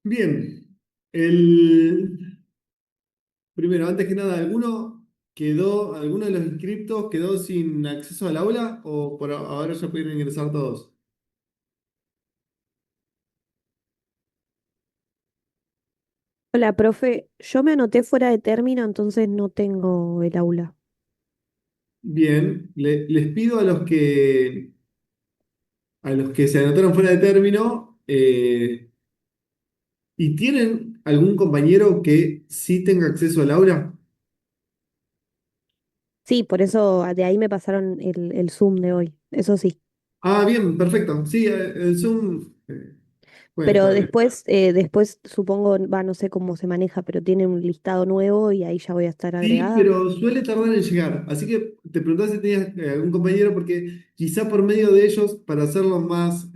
Bien, el, primero, antes que nada, ¿alguno de los inscriptos quedó sin acceso al aula o por ahora ya pueden ingresar todos? Hola, profe. Yo me anoté fuera de término, entonces no tengo el aula. Bien, les pido a los que se anotaron fuera de término, ¿y tienen algún compañero que sí tenga acceso al aula? Sí, por eso de ahí me pasaron el Zoom de hoy. Eso sí. Ah, bien, perfecto. Sí, el Zoom puede Pero estar. después supongo, va, no sé cómo se maneja, pero tiene un listado nuevo y ahí ya voy a estar Sí, agregada. pero suele tardar en llegar. Así que te preguntaba si tenías algún compañero, porque quizá por medio de ellos, para hacerlo más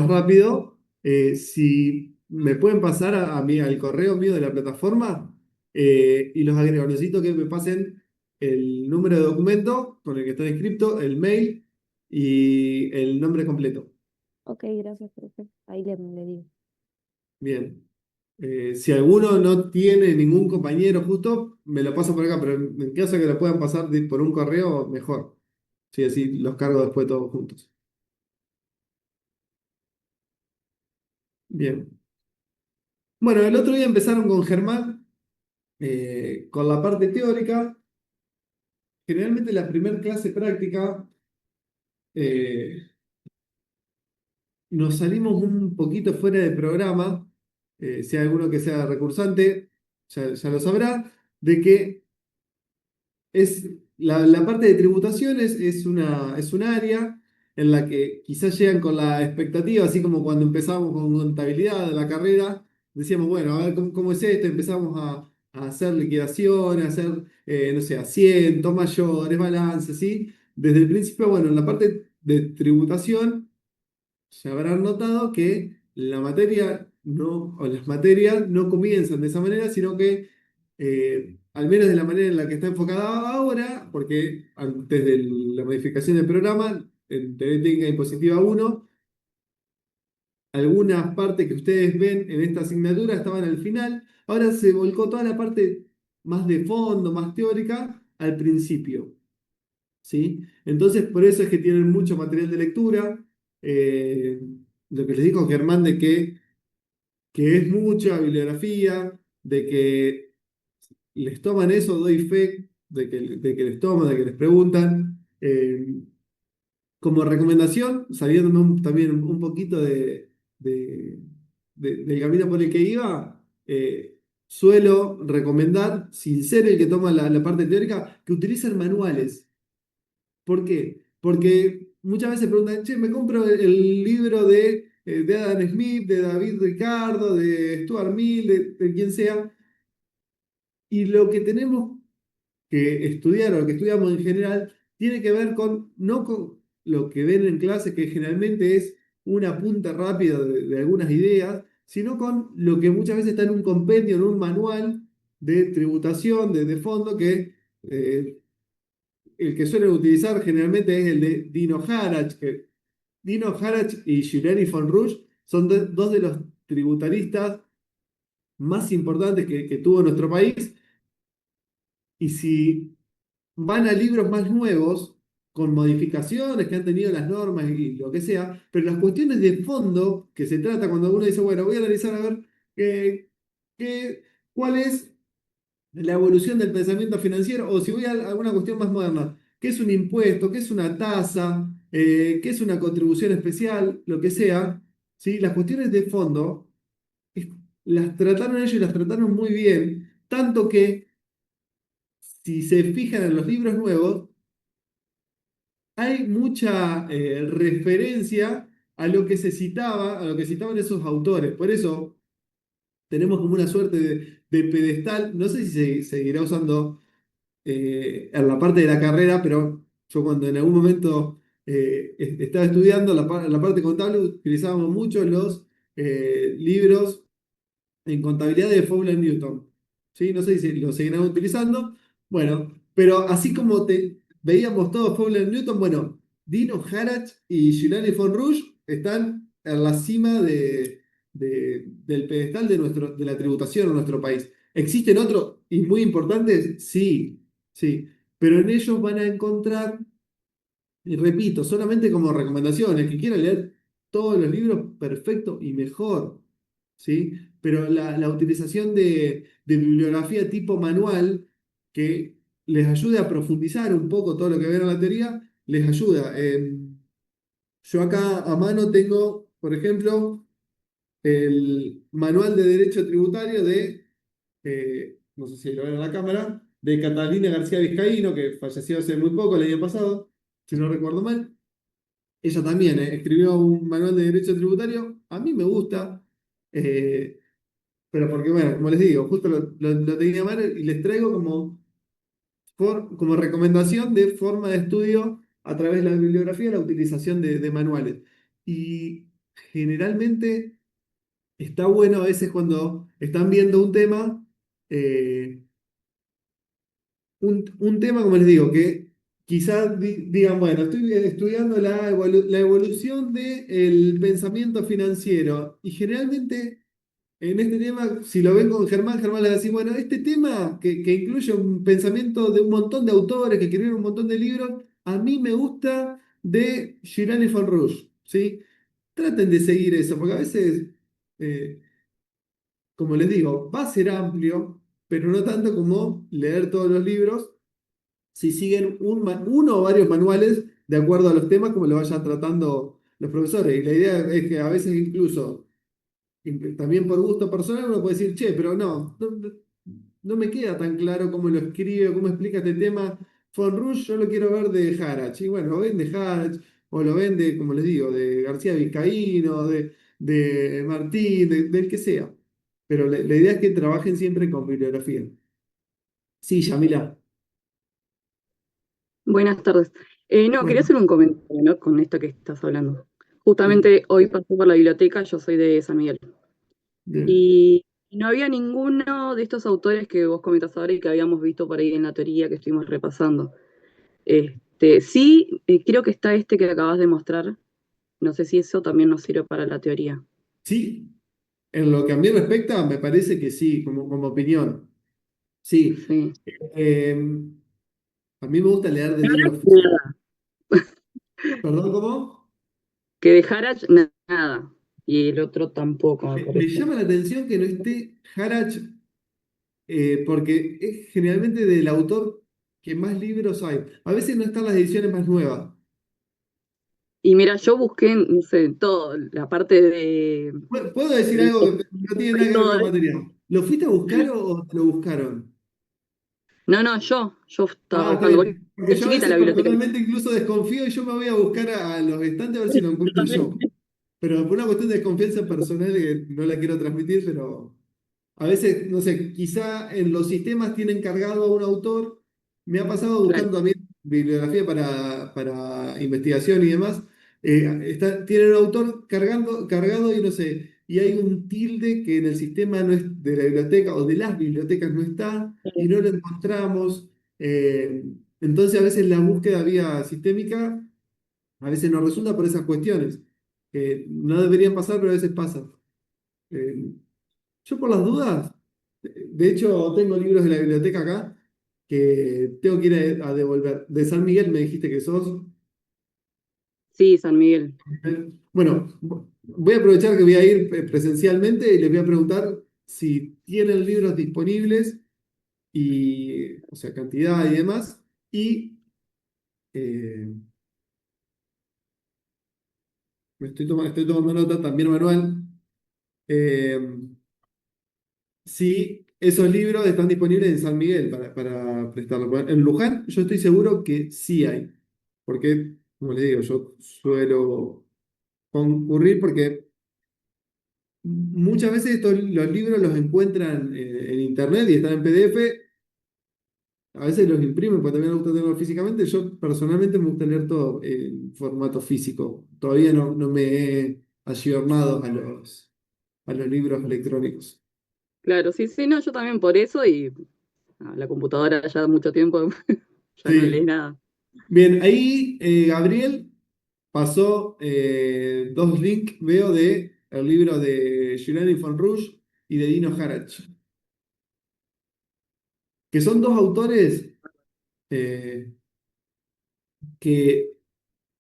rápido, si me pueden pasar a mí, al correo mío de la plataforma, y los agrego. Necesito que me pasen el número de documento con el que está inscrito, el mail y el nombre completo. Ok, gracias, profe. Ahí le digo. Bien. Si alguno no tiene ningún compañero justo, me lo paso por acá, pero en caso de que lo puedan pasar por un correo, mejor. Sí, así los cargo después todos juntos. Bien. Bueno, el otro día empezaron con Germán, con la parte teórica. Generalmente la primera clase práctica eh, nos salimos un poquito fuera de programa. Si hay alguno que sea recursante, ya lo sabrá, de que la parte de tributaciones es un área en la que quizás llegan con la expectativa, así como cuando empezamos con contabilidad de la carrera, decíamos, bueno, a ver cómo es esto, empezamos a hacer liquidaciones, a hacer, no sé, asientos mayores, balances, ¿sí? Desde el principio, bueno, en la parte de tributación ya habrán notado que la materia no, o las materias no comienzan de esa manera, sino que, al menos de la manera en la que está enfocada ahora, porque antes de la modificación del programa, en TV Técnica Impositiva 1, algunas partes que ustedes ven en esta asignatura estaban al final, ahora se volcó toda la parte más de fondo, más teórica, al principio. ¿Sí? Entonces, por eso es que tienen mucho material de lectura. eh, lo que les dijo Germán de que es mucha bibliografía, de que les toman eso, doy fe de que les toman, de que les preguntan. Como recomendación, saliéndome también un poquito de- del camino por el que iba, suelo recomendar, sin ser el que toma la parte teórica, que utilicen manuales. ¿Por qué? Porque muchas veces preguntan, che, me compro el libro de Adam Smith, de David Ricardo, de Stuart Mill, de quien sea, y lo que tenemos que estudiar o lo que estudiamos en general tiene que ver con, no con lo que ven en clase, que generalmente es una punta rápida de algunas ideas, sino con lo que muchas veces está en un compendio, en un manual de tributación, de fondo, que eh, el que suelen utilizar generalmente es el de Dino Harach, que Dino Harach y Giuliani von Rush son dos de los tributaristas más importantes que tuvo nuestro país. Y si van a libros más nuevos, con modificaciones que han tenido las normas y lo que sea, pero las cuestiones de fondo que se trata cuando uno dice, bueno, voy a analizar a ver qué, qué- cuál es la evolución del pensamiento financiero, o si voy a alguna cuestión más moderna, ¿qué es un impuesto? ¿Qué es una tasa? ¿Qué es una contribución especial? Lo que sea, ¿sí? Las cuestiones de fondo es- las trataron ellos y las trataron muy bien, tanto que si se fijan en los libros nuevos, hay mucha referencia a lo que se citaba, a lo que citaban esos autores. Por eso tenemos como una suerte de pedestal, no sé si se seguirá usando en la parte de la carrera, pero yo cuando en algún momento estaba estudiando la parte contable utilizábamos mucho los libros en contabilidad de Fowler Newton. ¿Sí? No sé si lo seguirán utilizando. Bueno, pero así como veíamos todos Fowler Newton, bueno, Dino Harach y Giuliani von Rush están en la cima del pedestal de la tributación en nuestro país. ¿Existen otros y muy importantes? Sí, sí, pero en ellos van a encontrar, y repito, solamente como recomendación, el que quiera leer todos los libros, perfecto y mejor, ¿sí? Pero la utilización de bibliografía tipo manual que les ayude a profundizar un poco todo lo que ven en la teoría, les ayuda. Yo acá a mano tengo, por ejemplo, el Manual de Derecho Tributario no sé si lo ven en la cámara, de Catalina García Vizcaíno, que falleció hace muy poco, el año pasado, si no recuerdo mal. Ella también escribió un manual de derecho tributario. A mí me gusta, eh, pero porque, bueno, como les digo, justo lo tenía mal y les traigo como recomendación de forma de estudio a través de la bibliografía la utilización de manuales. Y generalmente está bueno a veces cuando están viendo un tema. eh, un tema, como les digo, que quizás digan, bueno, estoy estudiando la evolución del pensamiento financiero. Y generalmente en este tema, si lo ven con Germán, Germán le va a decir, bueno, este tema que incluye un pensamiento de un montón de autores que escribieron un montón de libros, a mí me gusta de Girán y Fonrouge, ¿sí? Traten de seguir eso, porque a veces, eh, como les digo, va a ser amplio, pero no tanto como leer todos los libros si siguen uno o varios manuales de acuerdo a los temas como lo vayan tratando los profesores. Y la idea es que a veces incluso, también por gusto personal, uno puede decir, che, pero no me queda tan claro cómo lo escribe, cómo explica este tema. Von Rush, yo lo quiero ver de Harach. Y bueno, lo ven de Harach, o lo ven de, como les digo, de García Vizcaíno, de Martín, del que sea. Pero la idea es que trabajen siempre con bibliografía. Sí, Yamila. Buenas tardes. No, quería Bueno, hacer un comentario, ¿no? Con esto que estás hablando. sí, Justamente hoy pasé por la biblioteca, yo soy de San Miguel, bien. y no había ninguno de estos autores que vos comentás ahora y que habíamos visto por ahí en la teoría que estuvimos repasando. Sí, creo que está este que acabas de mostrar. No sé si eso también nos sirve para la teoría. Sí, en lo que a mí respecta, me parece que sí, como opinión. Sí, Sí. eh, a mí me gusta leer de libros físicos. Nada. ¿Perdón, cómo? Que de Harach, nada. Y el otro tampoco, me Me parece. llama la atención que no esté Harach, porque es generalmente del autor que más libros hay. A veces no están las ediciones más nuevas. Y mira, yo busqué, no sé, todo, la parte ¿Puedo decir de algo que no tiene nada que ver todo. con material? ¿Lo fuiste a buscar o te lo buscaron? No, no, yo estaba Ah, está buscando, porque bien. Porque es yo a chiquita veces la biblioteca. personalmente incluso desconfío y yo me voy a buscar a los estantes a ver si lo Yo encuentro también. yo. Pero por una cuestión de desconfianza personal que no la quiero transmitir, pero a veces, no sé, quizá en los sistemas tienen cargado a un autor. Me ha pasado Claro, buscando también bibliografía para investigación y demás. Tienen un autor cargado y no sé, y hay un tilde que en el sistema no es de la biblioteca o de las bibliotecas no está y no lo encontramos. Eh, entonces a veces la búsqueda vía sistémica a veces no resulta por esas cuestiones, que no deberían pasar, pero a veces pasan. Eh, yo por las dudas, de hecho tengo libros de la biblioteca acá que tengo que ir a devolver. De San Miguel me dijiste que sos. sí, San Miguel. Bueno, voy a aprovechar que voy a ir presencialmente y les voy a preguntar si tienen libros disponibles y, o sea, cantidad y demás. Y eh, estoy tomando nota también manual. Eh, si esos libros están disponibles en San Miguel para prestarlos. Bueno, en Luján yo estoy seguro que sí hay, porque, como les digo, yo suelo concurrir porque muchas veces los libros los encuentran en internet y están en PDF. A veces los imprimen porque también me gusta tenerlos físicamente. Yo personalmente me gusta leer todo en formato físico. Todavía no me he ayornado a los libros electrónicos. Claro, sí, sí, no, yo también por eso y la computadora ya mucho tiempo ya no lee Sí. nada. Bien, ahí Gabriel pasó dos links, veo, de el libro de de Giuliani von Rush y de Dino Harach, que son dos autores eh, que,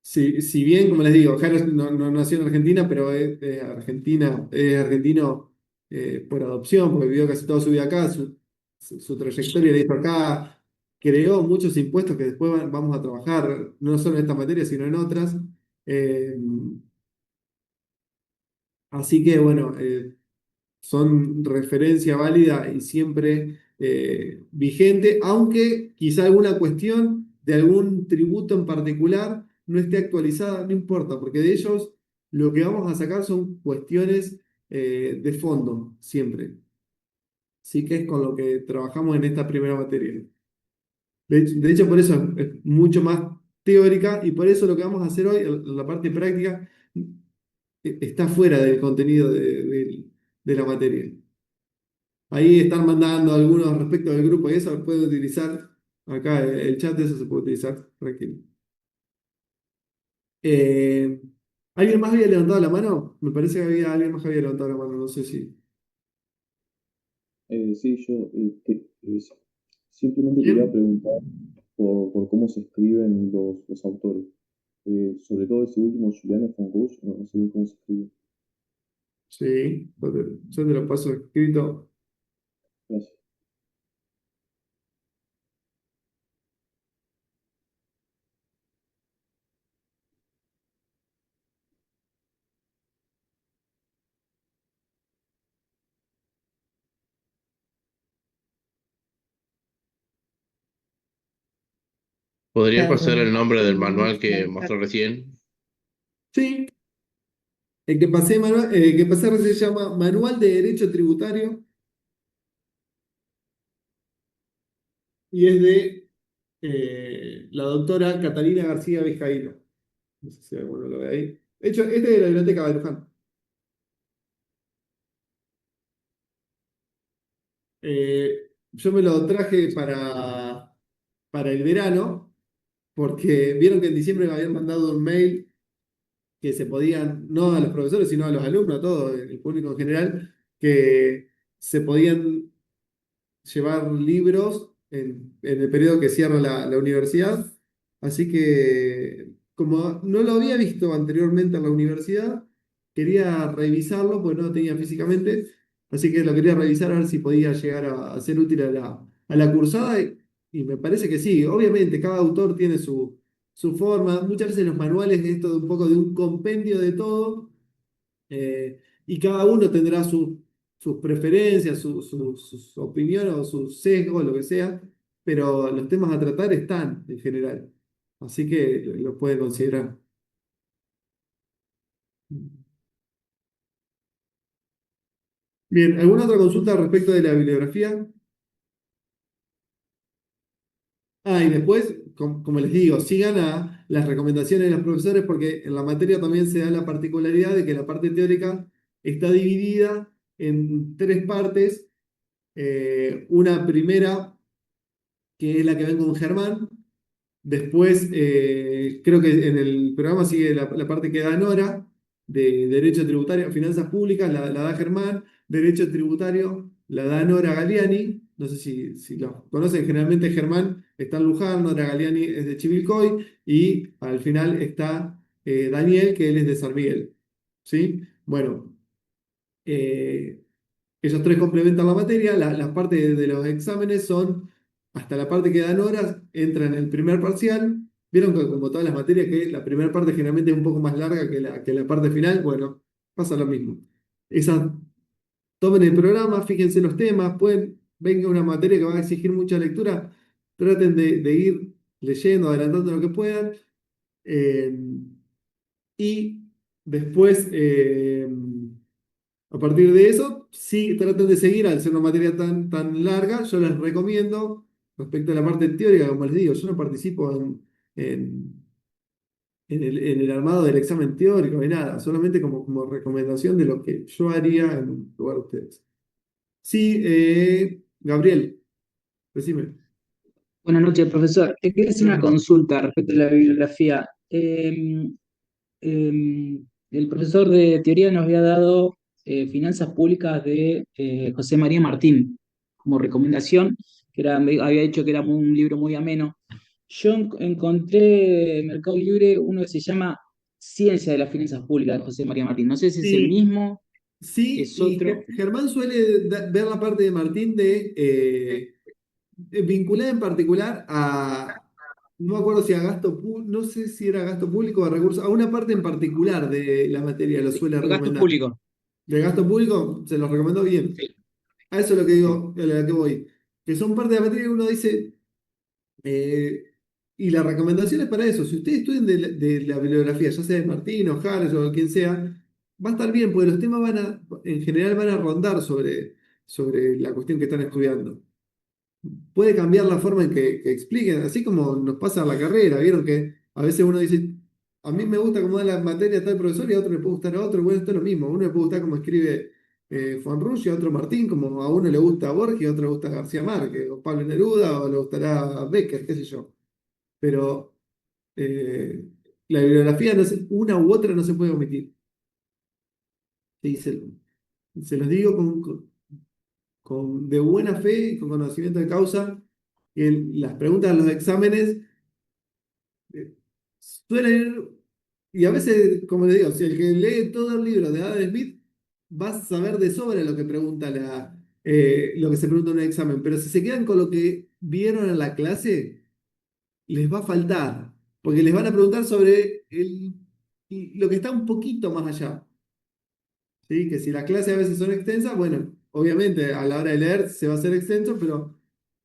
si bien, como les digo, Harach no nació en Argentina, pero es argentino por adopción, porque vivió casi toda su vida acá, su trayectoria la hizo acá, creó muchos impuestos que después vamos a trabajar, no solo en esta materia, sino en otras. Eh, Así que bueno, son referencia válida y siempre vigente, aunque quizá alguna cuestión de algún tributo en particular no esté actualizada, no importa, porque de ellos lo que vamos a sacar son cuestiones de fondo, siempre. Sí que es con lo que trabajamos en esta primera materia. De hecho, por eso es mucho más teórica y por eso lo que vamos a hacer hoy, en la parte práctica, está fuera del contenido de la materia. Ahí están mandando algunos respecto del grupo y eso puede utilizar acá el chat, eso se puede utilizar tranquilo. Eh, ¿Alguien más había levantado la mano? Me parece que había alguien más que había levantado la mano, no sé si. Sí, yo simplemente quería ¿Quién? preguntar por cómo se escriben los autores. Sobre todo ese último, Julián von Rush, no sé bien cómo se escribe. Sí, yo te lo paso escrito. Gracias. ¿Podrías pasar el nombre del manual que mostró recién? Sí, el que pasé recién se llama Manual de Derecho Tributario y es de la doctora Catalina García Vizcaíno. No sé si alguno lo ve ahí. De hecho, este es de la biblioteca de Luján. Yo me lo traje para el verano, porque vieron que en diciembre me habían mandado un mail que se podían, no a los profesores, sino a los alumnos, a todo el público en general, que se podían llevar libros en el periodo que cierra la universidad. Así que, como no lo había visto anteriormente en la universidad, quería revisarlo, pues no lo tenía físicamente. Así que lo quería revisar a ver si podía llegar a ser útil a la cursada. Y me parece que sí. Obviamente, cada autor tiene su forma. Muchas veces los manuales es esto de un poco de un compendio de todo y cada uno tendrá sus preferencias, sus opiniones o sus sesgos, lo que sea, pero los temas a tratar están en general. Así que lo puede considerar. Bien, ¿alguna otra consulta respecto de la bibliografía? Ah, y después, como les digo, sigan las recomendaciones de los profesores porque en la materia también se da la particularidad de que la parte teórica está dividida en tres partes. Una primera que es la que ven con Germán. Después, creo que en el programa sigue la parte que da Nora, de Derecho Tributario, Finanzas Públicas, la da Germán, Derecho Tributario, la da Nora Galiani, no sé si lo conocen, generalmente Germán está en Luján, Nora Galiani es de Chivilcoy, y al final está Daniel, que él es de San Miguel. ¿Sí? Bueno, eh, ellos tres complementan la materia, las partes de los exámenes son, hasta la parte que dan horas, entra en el primer parcial. Vieron que como todas las materias, que la primera parte generalmente es un poco más larga que la parte final, bueno, pasa lo mismo. Esas, tomen el programa, fíjense los temas, venga una materia que va a exigir mucha lectura, traten de ir leyendo, adelantando lo que puedan. eh, y después, a partir de eso, sí, traten de seguir, al ser una materia tan larga, yo les recomiendo, respecto a la parte teórica, como les digo, yo no participo en- en el armado del examen teórico ni nada, solamente como recomendación de lo que yo haría en lugar de ustedes. Sí, Gabriel, decime. Buenas noches, profesor. Te quería hacer una Buenas noches. consulta respecto a la bibliografía. El profesor de teoría nos había dado Finanzas Públicas de José María Martín como recomendación, había dicho que era un libro muy ameno. Yo encontré en Mercado Libre uno que se llama Ciencia de las Finanzas Públicas de José María Martín. No sé si es el Sí, mismo, sí, es y otro. Germán suele ver la parte de Martín de vinculada en particular a, no me acuerdo si a gasto público, no sé si era gasto público o a recursos, a una parte en particular de la materia lo suele De gasto recomendar. público. De gasto público se los recomendó bien. Sí, A eso es lo que sí. digo, a lo que voy. Que son parte de la materia que uno dice, eh, y la recomendación es para eso. Si ustedes estudian de la bibliografía, ya sea de Martín o Harris o quien sea, va a estar bien, porque los temas en general van a rondar sobre la cuestión que están estudiando. Puede cambiar la forma en que expliquen, así como nos pasa en la carrera. Vieron que a veces uno dice, a mí me gusta cómo da la materia tal profesor y a otro le puede gustar a otro. Bueno, esto es lo mismo. A uno le puede gustar cómo escribe Fonrulli, a otro Martín, como a uno le gusta Borges, a otro le gusta García Márquez, o Pablo Neruda, o le gustará Becker, qué sé yo. Pero la bibliografía, una u otra no se puede omitir. Sí, se los digo de buena fe y con conocimiento de causa. Las preguntas de los exámenes eh, suelen ir, y a veces, como le digo, si el que lee todo el libro de Adam Smith va a saber de sobra lo que lo que se pregunta en un examen, pero si se quedan con lo que vieron en la clase, les va a faltar, porque les van a preguntar sobre lo que está un poquito más allá. ¿Sí? Que si las clases a veces son extensas, bueno, obviamente a la hora de leer se va a hacer extenso,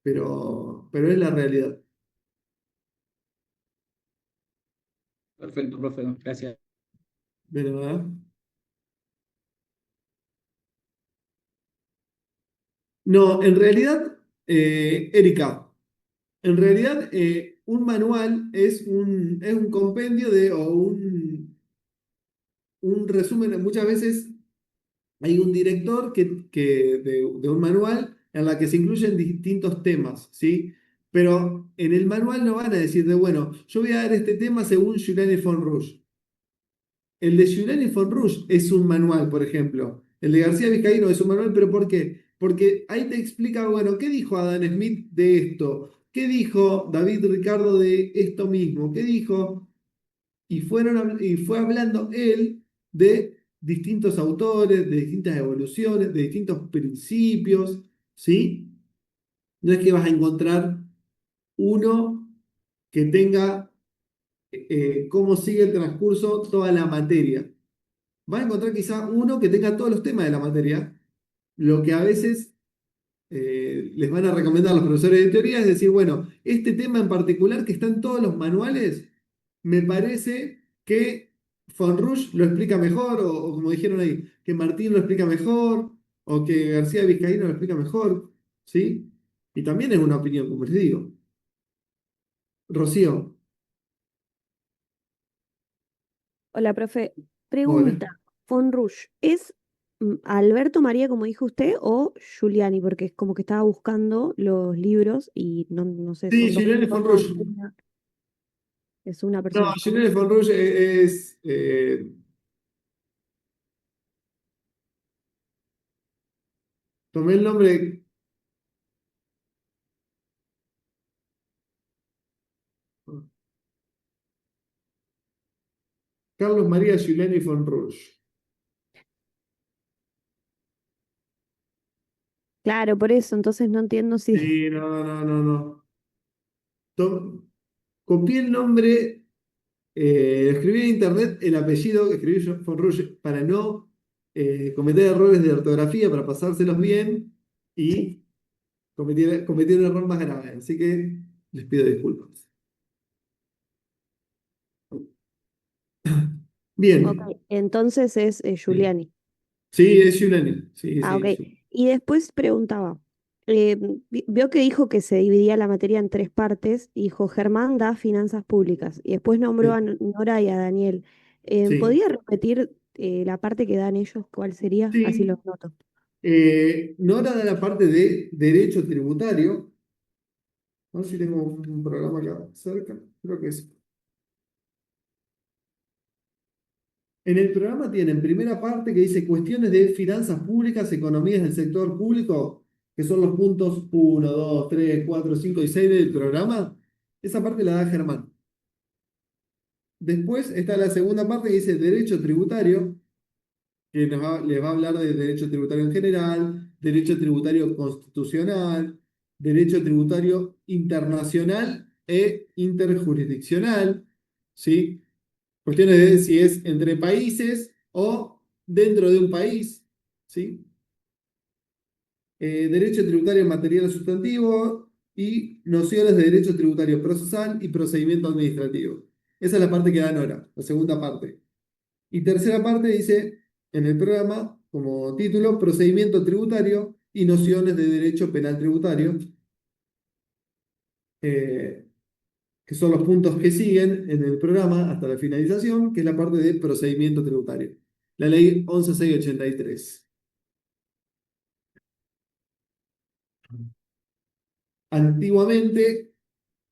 pero es la realidad. Perfecto, profe, gracias. ¿Verdad? No, en realidad, Erika, en realidad un manual es un compendio o un resumen. Muchas veces hay un director de un manual en la que se incluyen distintos temas, ¿sí? Pero en el manual no van a decir bueno, yo voy a dar este tema según Julian y Fonrouge. El de Giuliani Fonrouge es un manual, por ejemplo. El de García Vizcaíno es un manual, pero ¿por qué? Porque ahí te explica, bueno, ¿qué dijo Adam Smith de esto? ¿Qué dijo David Ricardo de esto mismo? ¿Qué dijo? Y fue hablando él de distintos autores, de distintas evoluciones, de distintos principios, ¿sí? No es que vas a encontrar uno que tenga cómo sigue el transcurso toda la materia. Vas a encontrar quizá uno que tenga todos los temas de la materia. Lo que a veces les van a recomendar los profesores de teoría es decir, bueno, este tema en particular que está en todos los manuales, me parece que Fonrush lo explica mejor, o como dijeron ahí, que Martín lo explica mejor, o que García Vizcaíno lo explica mejor, ¿sí? Y también es una opinión, como les digo. Rocío, Hola, profe. hola. Pregunta, Fonrush, ¿es Alberto María, como dijo usted, o Giuliani? Porque es como que estaba buscando los libros y no sé, Sí, son dos Julián personas, Fonrush. es una No, persona. Julián Fonrush tomé el nombre. Carlos María Giuliani Fonrush. Claro, por eso, entonces no entiendo si... Sí, no, no, no, no. To- Copié el nombre, escribí en internet el apellido que escribí yo, Fonrush, para no cometer errores de ortografía, para pasárselos bien Sí. y cometí un error más grave. Así que les pido disculpas. Ok, Bien, entonces es Giuliani. sí, es Giuliani. Sí, Ah, ok. sí, sí. Y después preguntaba, vio que dijo que se dividía la materia en tres partes, y dijo Germán da finanzas públicas, y después nombró a Sí, Nora y a Daniel. sí. ¿Podría repetir la parte que dan ellos? ¿Cuál sería? Así Sí. los noto. Nora de la parte de derecho tributario. A ver si tengo un programa acá cerca. Creo que es. En el programa tienen primera parte que dice cuestiones de finanzas públicas, economías del sector público, que son los puntos 1, 2, 3, 4, 5 y 6 del programa. Esa parte la da Germán. Después está la segunda parte que dice derecho tributario, que les va a hablar de derecho tributario en general, derecho tributario constitucional, derecho tributario internacional e interjurisdiccional, ¿sí? Cuestiones de si es entre países o dentro de un país, ¿sí? Derecho tributario material sustantivo y nociones de derecho tributario procesal y procedimiento administrativo. Esa es la parte que da Nora, la segunda parte. Y tercera parte dice en el programa, como título, procedimiento tributario y nociones de derecho penal tributario, eh, que son los puntos que siguen en el programa hasta la finalización, que es la parte de procedimiento tributario. La ley 11.683. Antiguamente,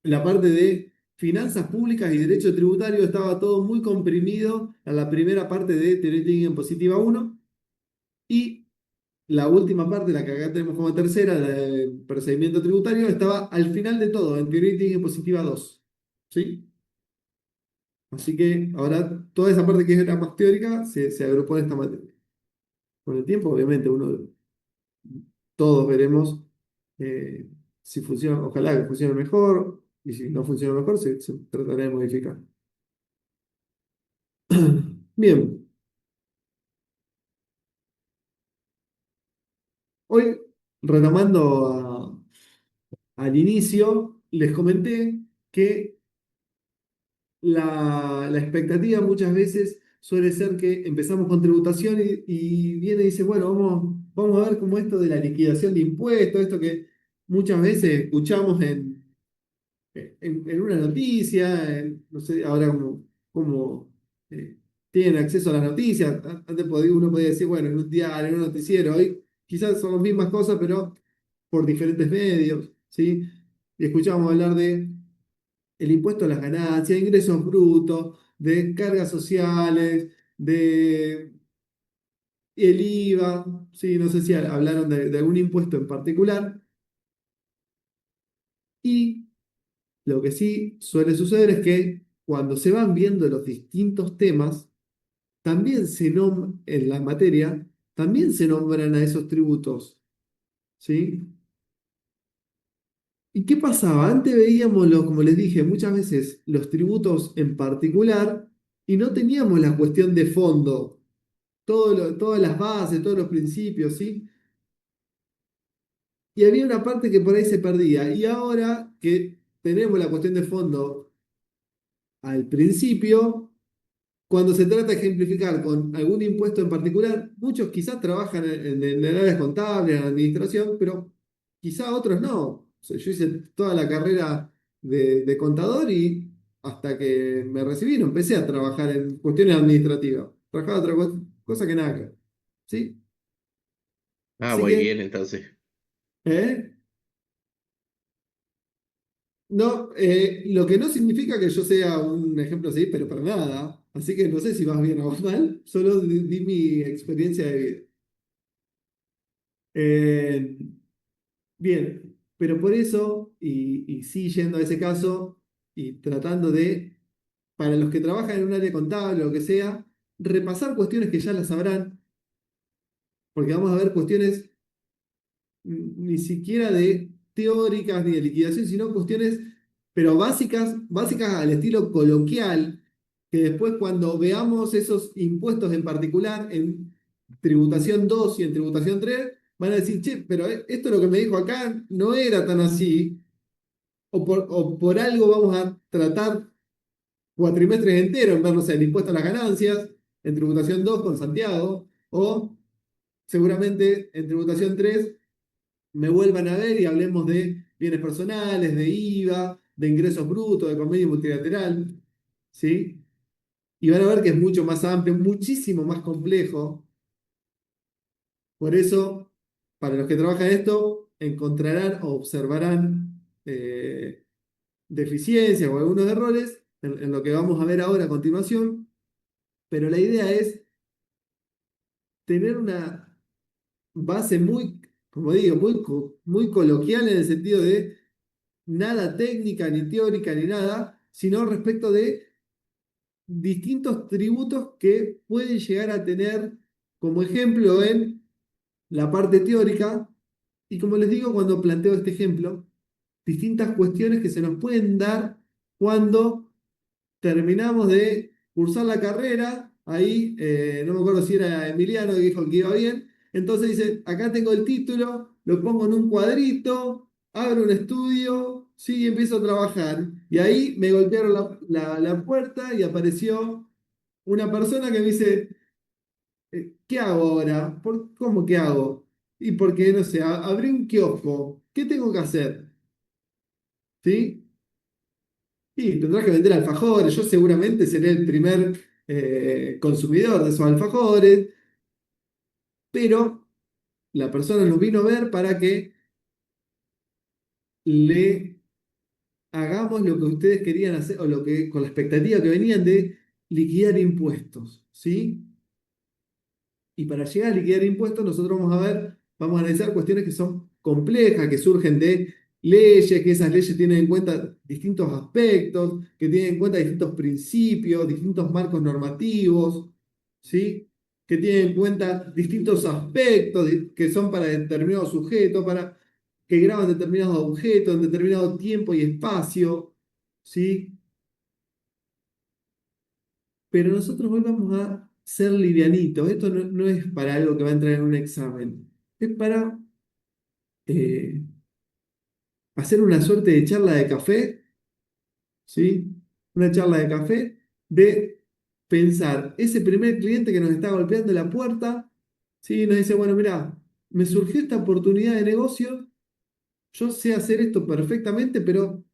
la parte de finanzas públicas y derecho tributario estaba todo muy comprimido en la primera parte de teoría impositiva 1 y la última parte, la que acá tenemos como tercera, la de procedimiento tributario, estaba al final de todo, en teoría impositiva 2. ¿Sí? Así que ahora toda esa parte que era más teórica se agrupó en esta materia. Con el tiempo, obviamente, todos veremos si funciona, ojalá que funcione mejor, y si no funciona mejor, se tratará de modificar. Bien, hoy, retomando al inicio, les comenté que la expectativa muchas veces suele ser que empezamos con tributación y viene y dice, bueno, vamos a ver cómo esto de la liquidación de impuestos, esto que muchas veces escuchamos en una noticia, no sé ahora cómo, eh, tienen acceso a las noticias. Antes uno podía decir, bueno, en un diario, en un noticiero, hoy quizás son las mismas cosas, pero por diferentes medios, ¿sí? Y escuchábamos hablar de el impuesto a las ganancias, ingresos brutos, de cargas sociales, de el IVA, ¿sí? No sé si hablaron de algún impuesto en particular. Y lo que sí suele suceder es que cuando se van viendo los distintos temas, también en la materia, también se nombran a esos tributos, ¿sí? ¿Y qué pasaba? Antes veíamos, como les dije, muchas veces los tributos en particular y no teníamos la cuestión de fondo, todas las bases, todos los principios, ¿sí? Y había una parte que por ahí se perdía. Y ahora que tenemos la cuestión de fondo al principio, cuando se trata de ejemplificar con algún impuesto en particular, muchos quizás trabajan en áreas contables, en administración, pero quizás otros no. O sea, yo hice toda la carrera de contador y hasta que me recibí no empecé a trabajar en cuestiones administrativas. Trabajaba otra cosa que nada que ver. ¿Sí? Ah, Así muy que, bien, entonces. ¿eh? No, lo que no significa que yo sea un ejemplo así, pero para nada. Así que no sé si vas bien o vas mal, solo di mi experiencia de vida. Eh, bien, pero por eso, y sí yendo a ese caso, y tratando de, para los que trabajan en un área contable o lo que sea, repasar cuestiones que ya las sabrán, porque vamos a ver cuestiones ni siquiera de teóricas ni de liquidación, sino cuestiones, pero básicas, básicas al estilo coloquial, que después cuando veamos esos impuestos en particular en tributación 2 y en tributación 3 van a decir, che, pero esto lo que me dijo acá no era tan así, o por algo vamos a tratar cuatrimestres enteros en ver, no sé, el impuesto a las ganancias, en tributación 2 con Santiago, o seguramente en tributación 3 me vuelvan a ver y hablemos de bienes personales, de IVA, de ingresos brutos, de convenio multilateral, ¿sí? Y van a ver que es mucho más amplio, muchísimo más complejo. Por eso, para los que trabajan esto, encontrarán o observarán deficiencias o algunos errores en lo que vamos a ver ahora a continuación. pero la idea es tener una base muy, como digo, muy coloquial en el sentido de nada técnica, ni teórica, ni nada, sino respecto de distintos tributos que pueden llegar a tener como ejemplo en la parte teórica. Y como les digo, cuando planteo este ejemplo, distintas cuestiones que se nos pueden dar cuando terminamos de cursar la carrera. Ahí, no me acuerdo si era Emiliano que dijo que iba bien. Entonces dice, acá tengo el título, lo pongo en un cuadrito, abro un estudio, sí, y empiezo a trabajar. Y ahí me golpearon la puerta y apareció una persona que me dice, ¿qué hago ahora? ¿Cómo que hago? Y porque, no sé, abrí un kiosco. ¿Qué tengo que hacer? ¿Sí? Y tendrás que vender alfajores. Yo seguramente seré el primer consumidor de esos alfajores, pero la persona nos vino a ver para que le hagamos lo que ustedes querían hacer, o lo que, con la expectativa que venían de liquidar impuestos, ¿sí? Y para llegar a liquidar impuestos, nosotros vamos a analizar cuestiones que son complejas, que surgen de leyes, que esas leyes tienen en cuenta distintos aspectos, que tienen en cuenta distintos principios, distintos marcos normativos, ¿sí? Que tienen en cuenta distintos aspectos que son para determinados sujetos, para que graban determinados objetos en determinado tiempo y espacio, ¿sí? Pero nosotros hoy vamos a ser livianitos. Esto no es para algo que va a entrar en un examen. Es para eh, hacer una suerte de charla de café, ¿sí? Una charla de café de pensar, ese primer cliente que nos está golpeando la puerta, ¿sí? Nos dice, bueno, mira, me surgió esta oportunidad de negocio, yo sé hacer esto perfectamente, pero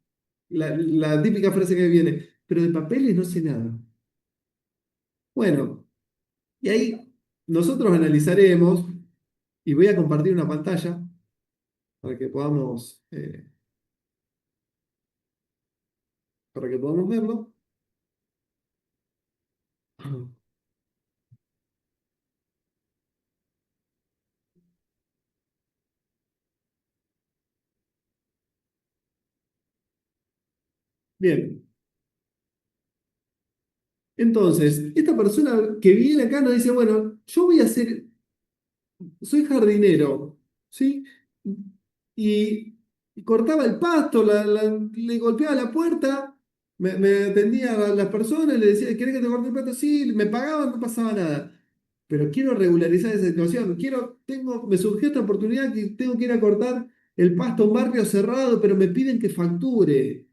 la típica frase que viene, pero de papeles no sé nada. Bueno, y ahí nosotros analizaremos, y voy a compartir una pantalla para que podamos verlo. Bien, entonces, esta persona que viene acá nos dice, bueno, soy jardinero, ¿sí? Y, y cortaba el pasto, le golpeaba la puerta, me atendía a las personas, le decía, ¿querés que te corte el pasto? Sí, me pagaban, no pasaba nada. Pero quiero regularizar esa situación, me surgió esta oportunidad que tengo que ir a cortar el pasto a un barrio cerrado, pero me piden que facture.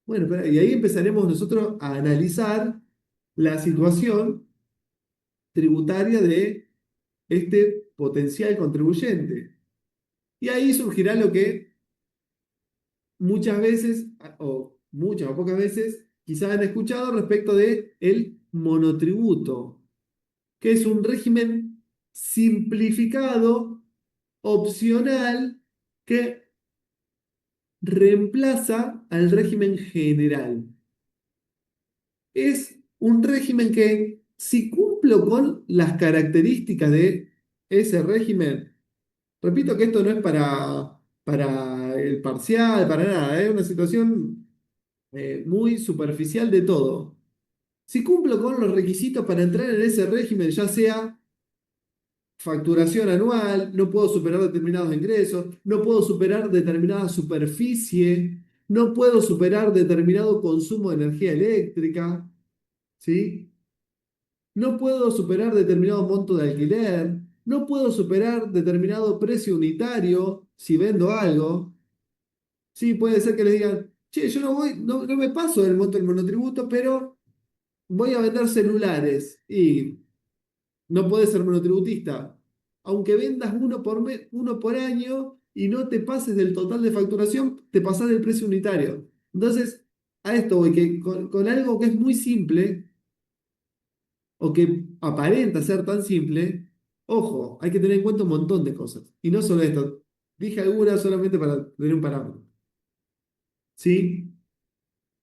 Bueno, y ahí empezaremos nosotros a analizar la situación tributaria de este potencial contribuyente. Y ahí surgirá lo que muchas veces, o muchas o pocas veces, quizás han escuchado respecto de el monotributo, que es un régimen simplificado, opcional, que reemplaza al régimen general. Es un régimen que, si cumplo con las características de ese régimen, repito que esto no es para el parcial, para nada, es una situación muy superficial de todo. Si cumplo con los requisitos para entrar en ese régimen, ya sea facturación anual, no puedo superar determinados ingresos, no puedo superar determinada superficie, no puedo superar determinado consumo de energía eléctrica, ¿sí? No puedo superar determinado monto de alquiler, no puedo superar determinado precio unitario si vendo algo. Sí, puede ser que les digan, che, yo no me paso del monto del monotributo, pero voy a vender celulares. Y no puedes ser monotributista. Aunque vendas uno por año y no te pases del total de facturación, te pasás del precio unitario. Entonces, a esto voy, que con algo que es muy simple, o que aparenta ser tan simple, ojo, hay que tener en cuenta un montón de cosas. Y no solo esto. Dije algunas solamente para tener un parámetro. ¿Sí?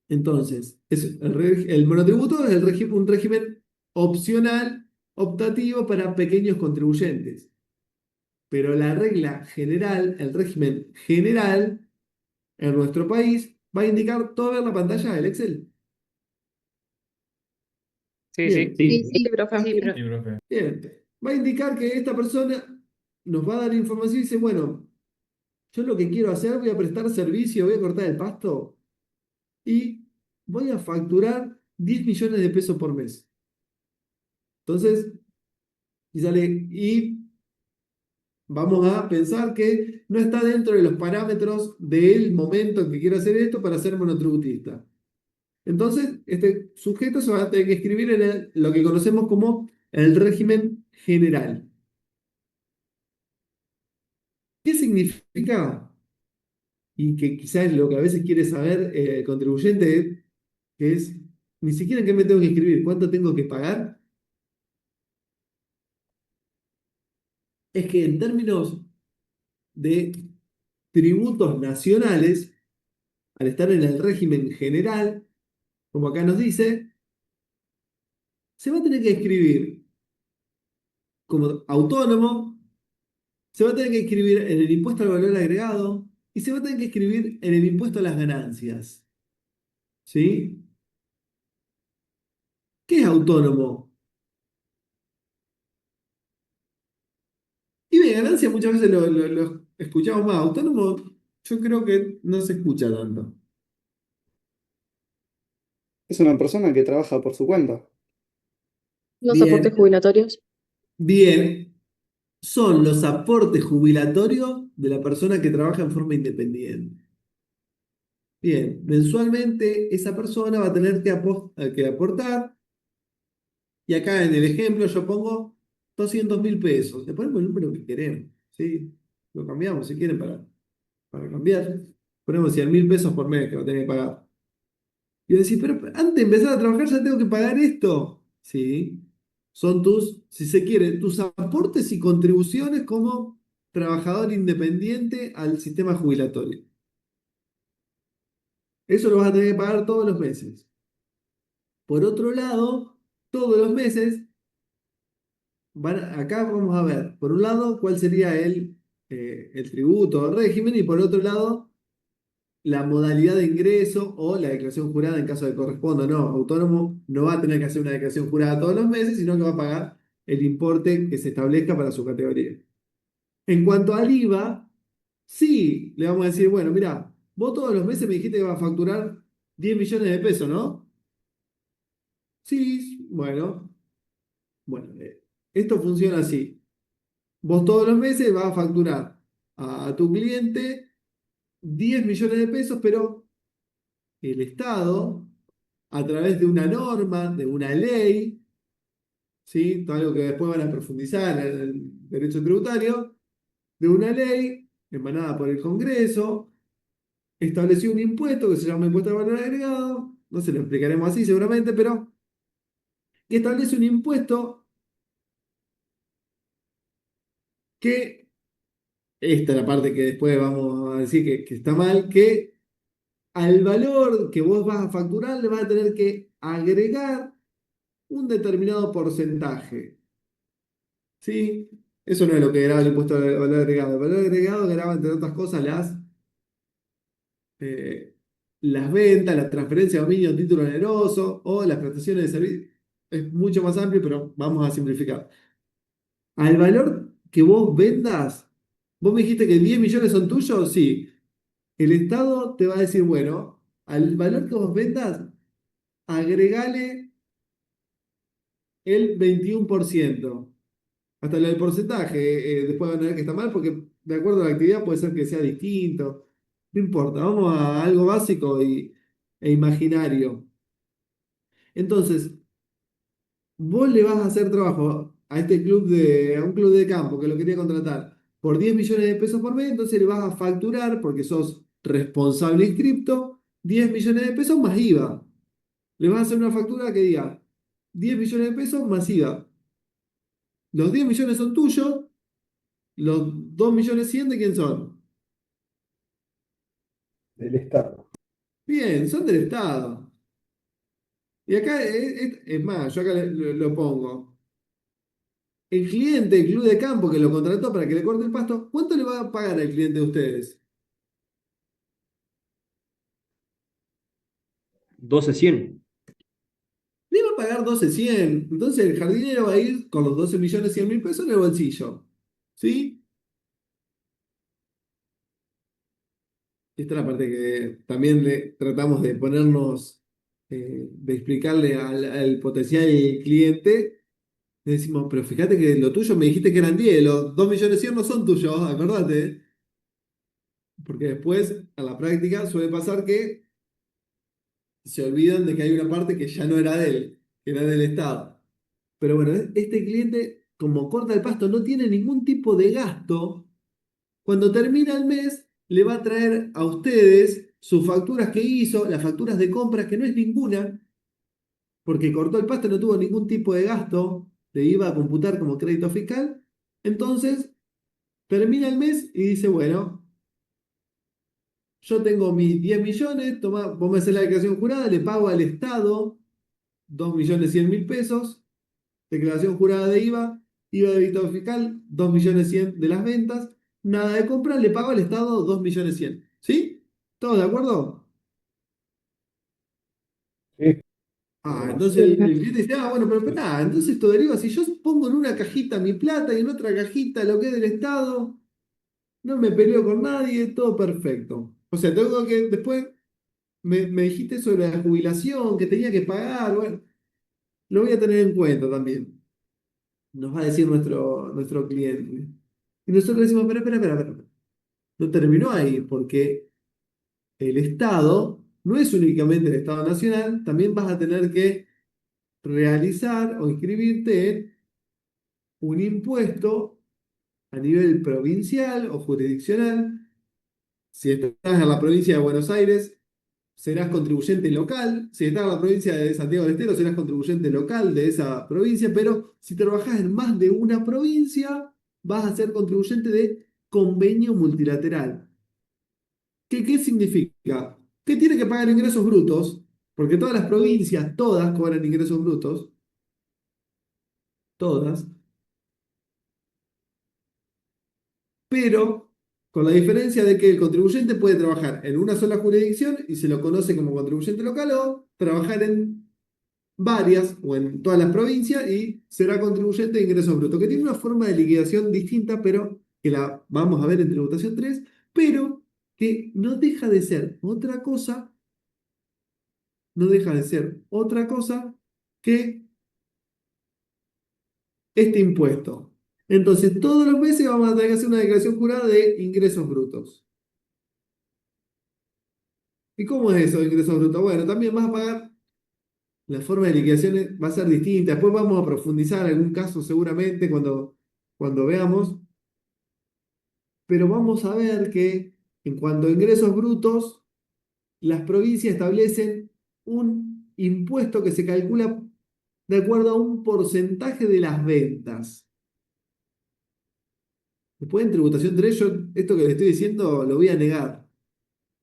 Entonces, el monotributo es un régimen opcional, optativo para pequeños contribuyentes. Pero la regla general, el régimen general en nuestro país, va a indicar todo en la pantalla del Excel. Sí, Bien, sí. Sí, profe. Sí, profe. bien. Va a indicar que esta persona nos va a dar información y dice, bueno, yo lo que quiero hacer, voy a prestar servicio, voy a cortar el pasto y voy a facturar 10 millones de pesos por mes. Entonces, y vamos a pensar que no está dentro de los parámetros del momento en que quiero hacer esto para ser monotributista. Entonces, este sujeto se va a tener que escribir en lo que conocemos como el régimen general. ¿Qué significa? Y que quizás es lo que a veces quiere saber el contribuyente, que es ni siquiera en qué me tengo que escribir, cuánto tengo que pagar. Es que en términos de tributos nacionales, al estar en el régimen general, como acá nos dice, se va a tener que escribir como autónomo, se va a tener que escribir en el impuesto al valor agregado y se va a tener que escribir en el impuesto a las ganancias. ¿Sí? ¿Qué es autónomo? Y de ganancia muchas veces lo escuchamos más. Autónomo, yo creo que no se escucha tanto. Es una persona que trabaja por su cuenta. Los aportes Bien, jubilatorios. bien. Son los aportes jubilatorios de la persona que trabaja en forma independiente. Bien, mensualmente esa persona va a tener que aportar, y acá en el ejemplo yo pongo 200.000 pesos. Le ponemos el número que queremos, ¿sí? Lo cambiamos si quieren para cambiar. Ponemos 100.000 pesos por mes que va a tener que pagar. Y decís, pero antes de empezar a trabajar ya tengo que pagar esto. Sí, son si se quiere, tus aportes y contribuciones como trabajador independiente al sistema jubilatorio. Eso lo vas a tener que pagar todos los meses. Por otro lado, todos los meses, acá vamos a ver, por un lado, cuál sería el tributo o régimen, y por otro lado, la modalidad de ingreso o la declaración jurada en caso de corresponda. No, autónomo no va a tener que hacer una declaración jurada todos los meses, sino que va a pagar el importe que se establezca para su categoría. En cuanto al IVA, sí, le vamos a decir, bueno, mira, vos todos los meses me dijiste que vas a facturar 10 millones de pesos, ¿no? Sí, bueno, esto funciona así. Vos todos los meses vas a facturar a tu cliente 10 millones de pesos, pero el Estado, a través de una norma, de una ley, ¿sí? Todo algo que después van a profundizar en el derecho tributario, de una ley emanada por el Congreso, estableció un impuesto que se llama impuesto al valor agregado, no se lo explicaremos así seguramente, pero que establece un impuesto que, esta es la parte que después vamos a decir que está mal, que al valor que vos vas a facturar le vas a tener que agregar un determinado porcentaje. ¿Sí? Eso no es lo que graba el impuesto al valor agregado. El valor agregado graba, entre otras cosas, eh, las ventas, la transferencia de dominio, título oneroso o las prestaciones de servicio. Es mucho más amplio, pero vamos a simplificar. Al valor que vos vendas, vos me dijiste que 10 millones son tuyos, sí. El Estado te va a decir, bueno, al valor que vos vendas, agregale el 21%. Hasta lo del porcentaje, después van a ver que está mal, porque de acuerdo a la actividad puede ser que sea distinto. No importa, vamos a algo básico e imaginario. Entonces, vos le vas a hacer trabajo a un club de campo que lo quería contratar por 10 millones de pesos por mes, entonces le vas a facturar, porque sos responsable inscripto, 10 millones de pesos más IVA. Le vas a hacer una factura que diga 10 millones de pesos más IVA. Los 10 millones son tuyos, los 2 millones 100 ¿de quién son? Del Estado. Bien, son del Estado. Y acá, es más, yo acá lo pongo. El cliente del club de campo que lo contrató para que le corte el pasto, ¿cuánto le va a pagar al cliente de ustedes? 12.100. Le va a pagar 12.100. Entonces el jardinero va a ir con los 12.100.000 pesos en el bolsillo. ¿Sí? Esta es la parte que también le tratamos de ponernos, de explicarle al potencial cliente. Le decimos, pero fíjate que lo tuyo me dijiste que eran 10, los 2.100.000 no son tuyos, acordate. Porque después, a la práctica, suele pasar que se olvidan de que hay una parte que ya no era de él, que era del Estado. Pero bueno, este cliente, como corta el pasto, no tiene ningún tipo de gasto. Cuando termina el mes, le va a traer a ustedes sus facturas que hizo, las facturas de compras, que no es ninguna, porque cortó el pasto, no tuvo ningún tipo de gasto, le iba a computar como crédito fiscal. Entonces, termina el mes y dice, bueno, yo tengo mis 10 millones, toma, vos me haces la declaración jurada, le pago al Estado 2.100.000 pesos, declaración jurada de IVA, IVA de débito fiscal, 2.100.000 de las ventas, nada de compra, le pago al Estado 2.100.000. ¿Sí? ¿Todos de acuerdo? Sí. Entonces el cliente dice, bueno, pero nada, entonces esto deriva, si yo pongo en una cajita mi plata y en otra cajita lo que es del Estado, no me peleo con nadie, todo perfecto. O sea, tengo que, después me dijiste sobre la jubilación, que tenía que pagar, bueno, lo voy a tener en cuenta también, nos va a decir nuestro cliente. Y nosotros le decimos, espera. No terminó ahí, porque el Estado no es únicamente el Estado Nacional, también vas a tener que realizar o inscribirte en un impuesto a nivel provincial o jurisdiccional. Si estás en la provincia de Buenos Aires, serás contribuyente local. Si estás en la provincia de Santiago del Estero, serás contribuyente local de esa provincia. Pero si trabajas en más de una provincia, vas a ser contribuyente de convenio multilateral. ¿Qué significa? Que tiene que pagar ingresos brutos, porque todas las provincias, todas cobran ingresos brutos, todas, pero con la diferencia de que el contribuyente puede trabajar en una sola jurisdicción y se lo conoce como contribuyente local o trabajar en varias o en todas las provincias y será contribuyente de ingresos brutos, que tiene una forma de liquidación distinta, pero que la vamos a ver en tributación 3, pero que no deja de ser otra cosa, no deja de ser otra cosa que este impuesto. Entonces, todos los meses vamos a tener que hacer una declaración jurada de ingresos brutos. ¿Y cómo es eso de ingresos brutos? Bueno, también vas a pagar, la forma de liquidación va a ser distinta. Después vamos a profundizar en algún caso seguramente cuando veamos. Pero vamos a ver que en cuanto a ingresos brutos, las provincias establecen un impuesto que se calcula de acuerdo a un porcentaje de las ventas. Después en tributación 3, yo esto que les estoy diciendo lo voy a negar.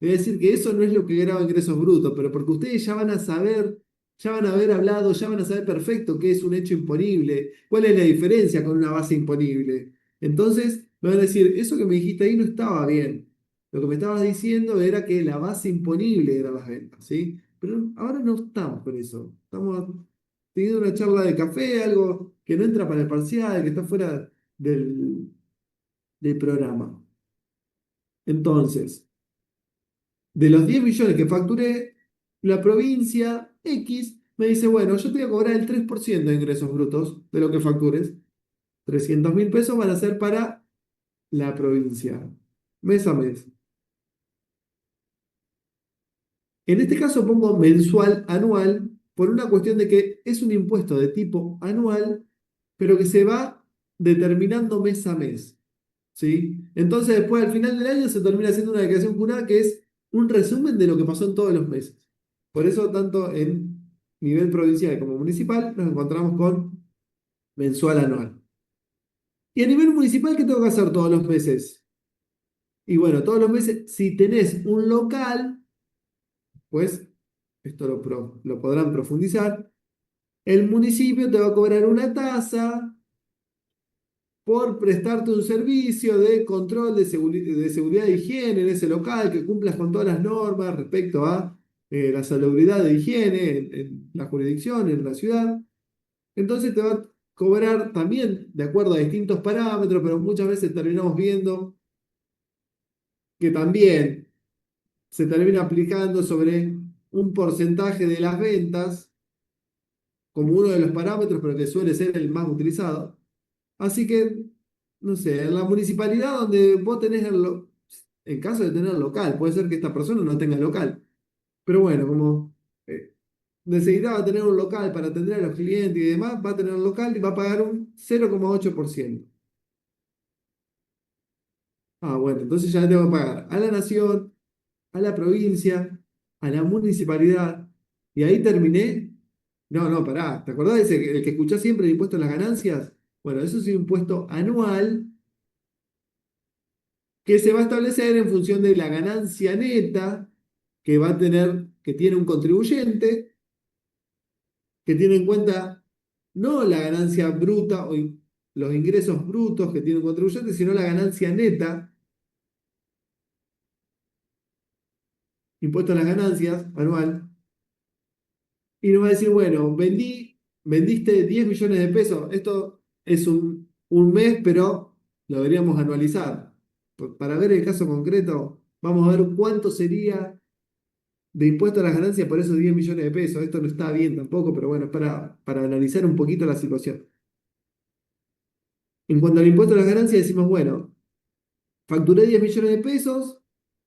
Voy a decir que eso no es lo que graba ingresos brutos, pero porque ustedes ya van a saber, ya van a haber hablado, ya van a saber perfecto qué es un hecho imponible, cuál es la diferencia con una base imponible. Entonces, me van a decir, eso que me dijiste ahí no estaba bien. Lo que me estabas diciendo era que la base imponible era las ventas, ¿sí? Pero ahora no estamos por eso. Estamos teniendo una charla de café, algo que no entra para el parcial, que está fuera del programa. Entonces, de los 10 millones que facturé, la provincia X me dice, bueno, yo te voy a cobrar el 3% de ingresos brutos de lo que factures. 300.000 pesos van a ser para la provincia, mes a mes. En este caso pongo mensual, anual, por una cuestión de que es un impuesto de tipo anual, pero que se va determinando mes a mes. ¿Sí? Entonces después al final del año se termina haciendo una declaración jurada que es un resumen de lo que pasó en todos los meses. Por eso tanto en nivel provincial como municipal nos encontramos con mensual anual. Y a nivel municipal, ¿qué tengo que hacer todos los meses? Y bueno, todos los meses, si tenés un local, pues esto lo podrán profundizar. El municipio te va a cobrar una tasa por prestarte un servicio de control de seguridad e higiene en ese local, que cumplas con todas las normas respecto a la salubridad de higiene en la jurisdicción, en la ciudad. Entonces te va a cobrar también de acuerdo a distintos parámetros, pero muchas veces terminamos viendo que también se termina aplicando sobre un porcentaje de las ventas como uno de los parámetros, pero que suele ser el más utilizado. Así que, no sé, en la municipalidad donde vos tenés en caso de tener local, puede ser que esta persona no tenga local, pero bueno, como necesitaba tener un local para atender a los clientes y demás, va a tener un local y va a pagar un 0,8%. Ah, bueno, entonces ya le tengo que pagar a la nación, a la provincia, a la municipalidad, y ahí terminé. No, no, pará, ¿te acordás de el que escuchás siempre el impuesto a las ganancias? Bueno, eso es un impuesto anual que se va a establecer en función de la ganancia neta que va a tener, que tiene un contribuyente, que tiene en cuenta no la ganancia bruta o los ingresos brutos que tiene un contribuyente, sino la ganancia neta, impuesto a las ganancias anual, y nos va a decir, bueno, vendiste 10 millones de pesos, esto es un mes, pero lo deberíamos anualizar. Para ver el caso concreto, vamos a ver cuánto sería de impuesto a las ganancias por esos 10 millones de pesos. Esto no está bien tampoco, pero bueno, es para analizar un poquito la situación. En cuanto al impuesto a las ganancias, decimos, bueno, facturé 10 millones de pesos,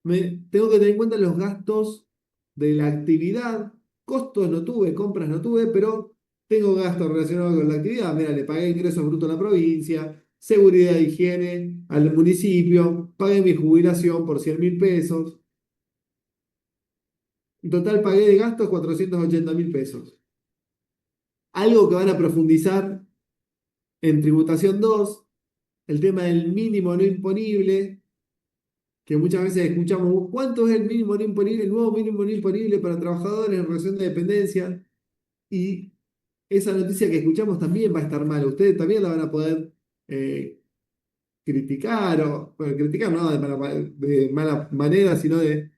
tengo que tener en cuenta los gastos de la actividad, costos no tuve, compras no tuve, pero tengo gastos relacionados con la actividad. Mira, le pagué ingresos brutos a la provincia, seguridad e higiene al municipio, pagué mi jubilación por 100.000 pesos. En total pagué de gastos 480.000 pesos. Algo que van a profundizar en tributación 2, el tema del mínimo no imponible, que muchas veces escuchamos, ¿cuánto es el mínimo no imponible, el nuevo mínimo no imponible para trabajadores en relación de dependencia? Y esa noticia que escuchamos también va a estar mal. Ustedes también la van a poder criticar, o, bueno, criticar no de mala manera, sino de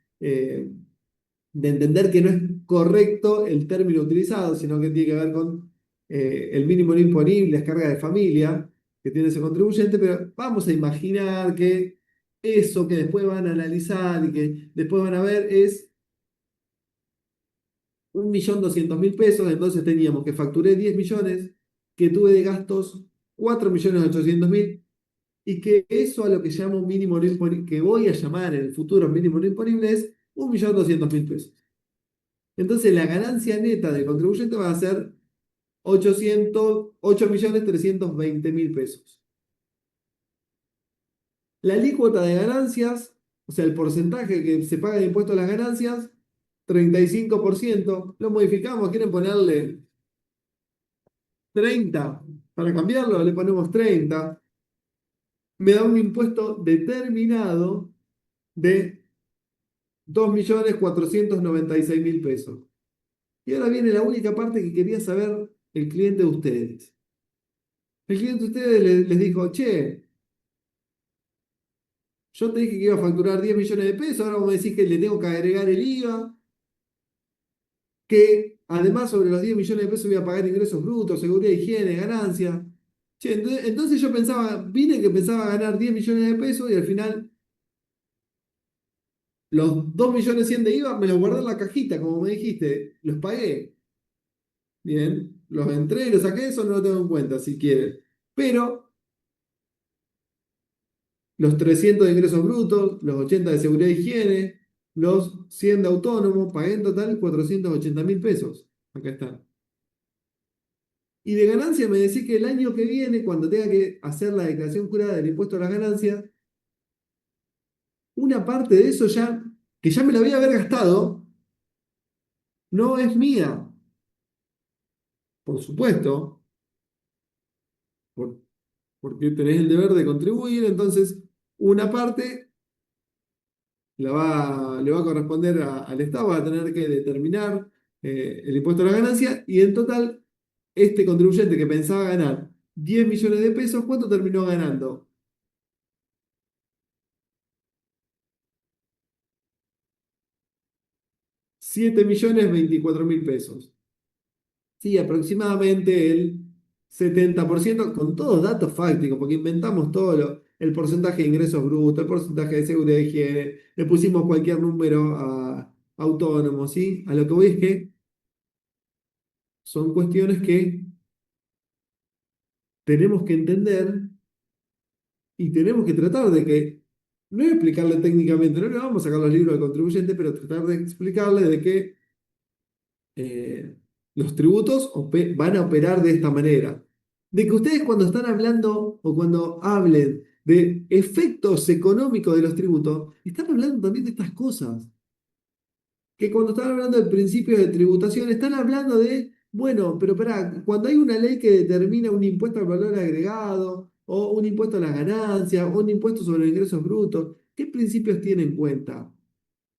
entender que no es correcto el término utilizado, sino que tiene que ver con el mínimo no imponible, las cargas de familia que tiene ese contribuyente, pero vamos a imaginar que eso que después van a analizar y que después van a ver es 1.200.000 pesos, entonces teníamos que facturé 10 millones, que tuve de gastos 4.800.000, y que eso a lo que llamo mínimo no imponible, que voy a llamar en el futuro mínimo no imponible, es 1.200.000 pesos. Entonces la ganancia neta del contribuyente va a ser 8.320.000 pesos. La alícuota de ganancias, o sea, el porcentaje que se paga de impuesto a las ganancias, 35%. Lo modificamos, quieren ponerle 30. Para cambiarlo le ponemos 30. Me da un impuesto determinado de 2.496.000 pesos. Y ahora viene la única parte que quería saber el cliente de ustedes. El cliente de ustedes les dijo, che, yo te dije que iba a facturar 10 millones de pesos, ahora vos me decís que le tengo que agregar el IVA, que además sobre los 10 millones de pesos voy a pagar ingresos brutos, seguridad, higiene, ganancia. Che, entonces yo pensaba ganar 10 millones de pesos y al final los 2.100.000 de IVA me los guardé en la cajita, como me dijiste, los pagué. Bien, los entré y los saqué, eso no lo tengo en cuenta si quieren. Pero los 300 de ingresos brutos, los 80 de seguridad e higiene, los 100 de autónomo, pagué en total 480.000 pesos. Acá está. Y de ganancia me decís que el año que viene, cuando tenga que hacer la declaración jurada del impuesto a las ganancias, una parte de eso ya, que ya me la voy a haber gastado, no es mía. Por supuesto, por- porque tenés el deber de contribuir, entonces una parte le va a corresponder al Estado, va a tener que determinar el impuesto a la ganancia y en total, este contribuyente que pensaba ganar 10 millones de pesos, ¿cuánto terminó ganando? 7.024.000 pesos. Sí, aproximadamente el 70%, con todos datos fácticos, porque inventamos todo el porcentaje de ingresos brutos, el porcentaje de seguridad de higiene, le pusimos cualquier número a autónomos, ¿sí? A lo que voy es que son cuestiones que tenemos que entender y tenemos que tratar de que, no explicarle técnicamente, no le vamos a sacar los libros al contribuyente, pero tratar de explicarle de que eh, los tributos van a operar de esta manera. De que ustedes cuando están hablando o cuando hablen de efectos económicos de los tributos, están hablando también de estas cosas. Que cuando están hablando del principio de tributación, están hablando de, bueno, pero pará, cuando hay una ley que determina un impuesto al valor agregado, o un impuesto a las ganancias, o un impuesto sobre los ingresos brutos, ¿qué principios tiene en cuenta?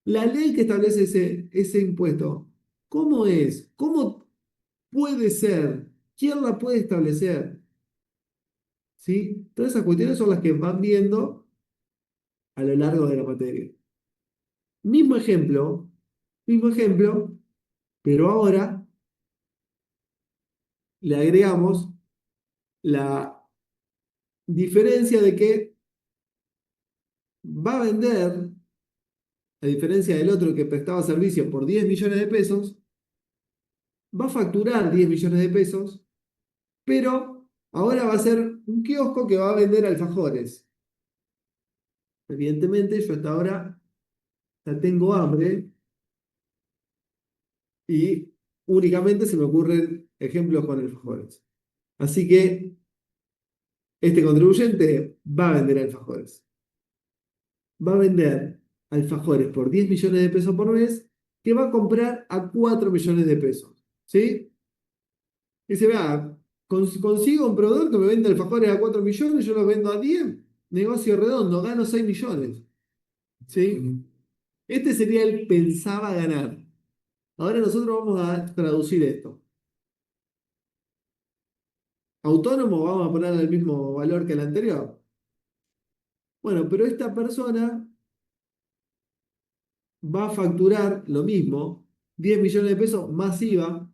La ley que establece ese impuesto, ¿cómo es? ¿Cómo puede ser? ¿Quién la puede establecer? ¿Sí? Todas esas cuestiones son las que van viendo a lo largo de la materia. Mismo ejemplo, pero ahora le agregamos la diferencia de que va a vender, a diferencia del otro que prestaba servicio por 10 millones de pesos, va a facturar 10 millones de pesos, pero ahora va a ser un kiosco que va a vender alfajores. Evidentemente, yo hasta ahora ya tengo hambre y únicamente se me ocurren ejemplos con alfajores. Así que este contribuyente va a vender alfajores. Va a vender alfajores por 10 millones de pesos por mes, que va a comprar a 4 millones de pesos. ¿Sí? Y se vea, consigo un proveedor que me vende alfajores a 4 millones, yo los vendo a 10, negocio redondo, gano 6 millones. ¿Sí? Este sería el pensaba ganar. Ahora nosotros vamos a traducir esto. Autónomo vamos a poner el mismo valor que el anterior. Bueno, pero esta persona va a facturar lo mismo, 10 millones de pesos más IVA,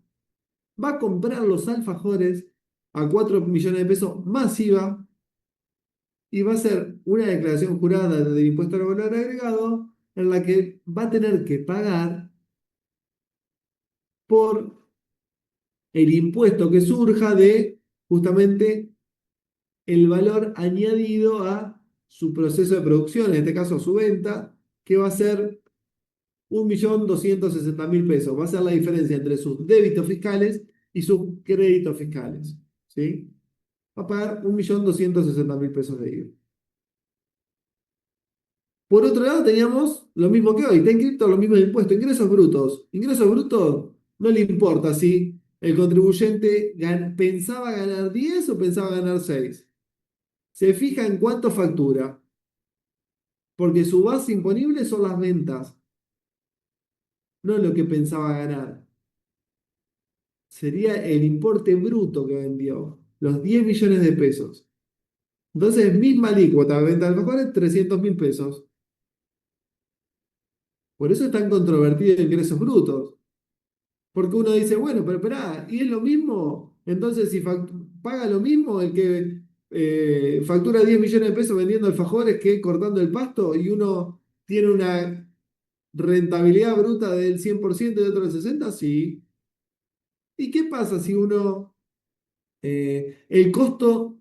va a comprar los alfajores a 4 millones de pesos más IVA y va a hacer una declaración jurada del impuesto al valor agregado en la que va a tener que pagar por el impuesto que surja de justamente el valor añadido a su proceso de producción, en este caso a su venta, que va a ser 1.260.000 pesos. Va a ser la diferencia entre sus débitos fiscales y sus créditos fiscales. ¿Sí? Va a pagar 1.260.000 pesos de IVA. Por otro lado, teníamos lo mismo que hoy, está inscrito los mismos impuestos, ingresos brutos. Ingresos brutos no le importa si el contribuyente pensaba ganar 10 o pensaba ganar 6. Se fija en cuánto factura, porque su base imponible son las ventas, no lo que pensaba ganar. Sería el importe bruto que vendió, los 10 millones de pesos. Entonces, misma alícuota, venta de alfajores, 300.000 pesos. Por eso es tan controvertido el ingresos brutos. Porque uno dice, bueno, pero esperá, ¿y es lo mismo? Entonces, si paga lo mismo el que factura 10 millones de pesos vendiendo alfajores que cortando el pasto y uno tiene una rentabilidad bruta del 100% y de otro del 60%, sí. ¿Y qué pasa si uno, el costo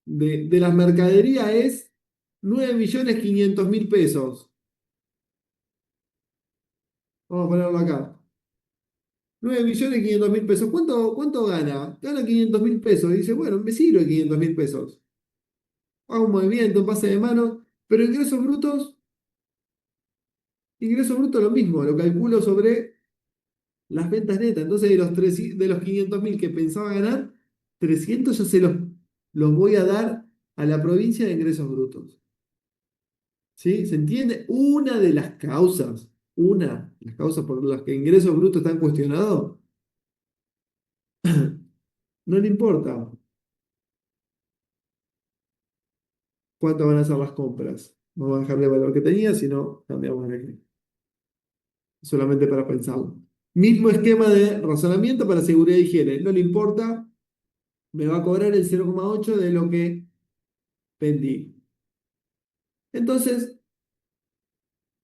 de las mercaderías es 9.500.000 pesos? Vamos a ponerlo acá. 9.500.000 pesos. ¿Cuánto gana? Gana 500.000 pesos. Y dice, bueno, me sirve 500.000 pesos. Hago un movimiento, un pase de mano. Pero ingresos brutos lo mismo. Lo calculo sobre las ventas netas. Entonces, de los 500.000 que pensaba ganar, 300 ya los voy a dar a la provincia de ingresos brutos. ¿Sí? ¿Se entiende? Una de las causas por las que ingresos brutos están cuestionados, no le importa cuánto van a ser las compras. No va a dejar el valor que tenía, sino cambiamos de aquí. Solamente para pensarlo. Mismo esquema de razonamiento para seguridad e higiene. No le importa, me va a cobrar el 0,8 de lo que vendí. Entonces,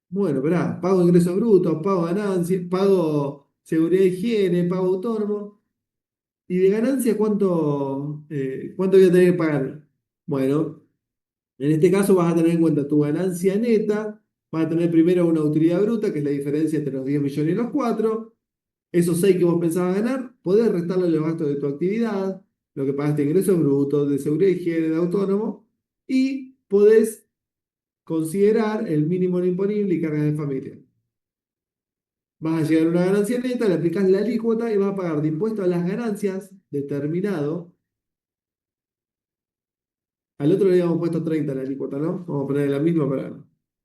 bueno, verá, pago ingresos brutos, pago ganancias, pago seguridad e higiene, pago autónomo. ¿Y de ganancia cuánto voy a tener que pagar? Bueno, en este caso vas a tener en cuenta tu ganancia neta, vas a tener primero una utilidad bruta, que es la diferencia entre los 10 millones y los 4. Esos 6 que vos pensabas ganar, podés restarle los gastos de tu actividad, lo que pagaste de ingresos brutos, de seguridad y higiene, de autónomo, y podés considerar el mínimo no imponible y cargas de familia. Vas a llegar a una ganancia neta, le aplicás la alícuota y vas a pagar de impuesto a las ganancias determinado. Al otro le habíamos puesto 30 la alícuota, ¿no? Vamos a poner la misma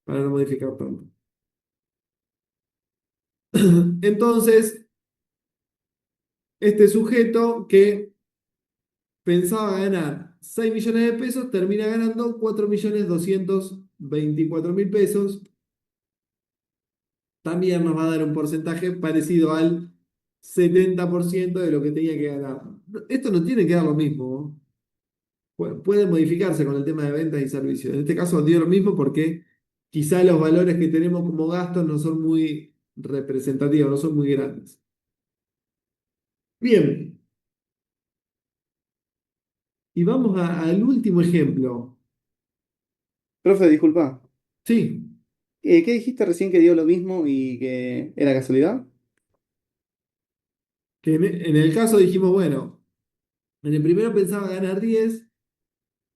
para no modificar tanto. Entonces, este sujeto que pensaba ganar 6 millones de pesos, termina ganando 4.224.000 pesos. También nos va a dar un porcentaje parecido al 70% de lo que tenía que ganar. Esto no tiene que dar lo mismo. Puede modificarse con el tema de ventas y servicios. En este caso dio lo mismo porque quizá los valores que tenemos como gastos no son muy representativos, no son muy grandes. Bien, y vamos al último ejemplo. Profe, disculpa. Sí, ¿Qué dijiste recién que dio lo mismo y que era casualidad? que en el caso dijimos, bueno, en el primero pensaba ganar 10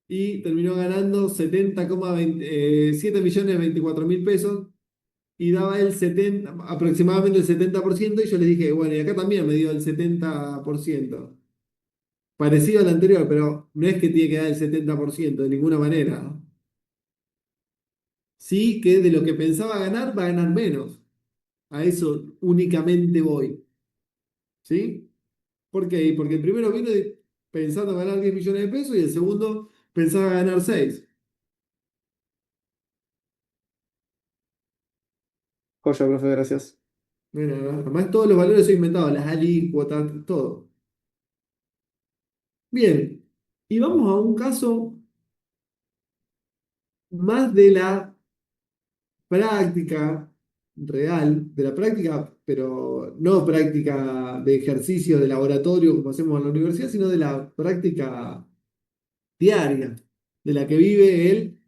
y terminó ganando 7.024.000 pesos y daba aproximadamente el 70% y yo les dije, bueno, y acá también me dio el 70%. Parecido al anterior, pero no es que tiene que dar el 70% de ninguna manera. Sí que de lo que pensaba ganar, va a ganar menos. A eso únicamente voy. ¿Sí? ¿Por qué? Porque el primero vino pensando ganar 10 millones de pesos y el segundo pensaba ganar 6. Joya, profe, gracias. Bueno, además todos los valores son inventados, las alícuotas, todo. Bien, y vamos a un caso más de la práctica real, de la práctica, pero no práctica de ejercicio de laboratorio como hacemos en la universidad, sino de la práctica diaria, de la que vive el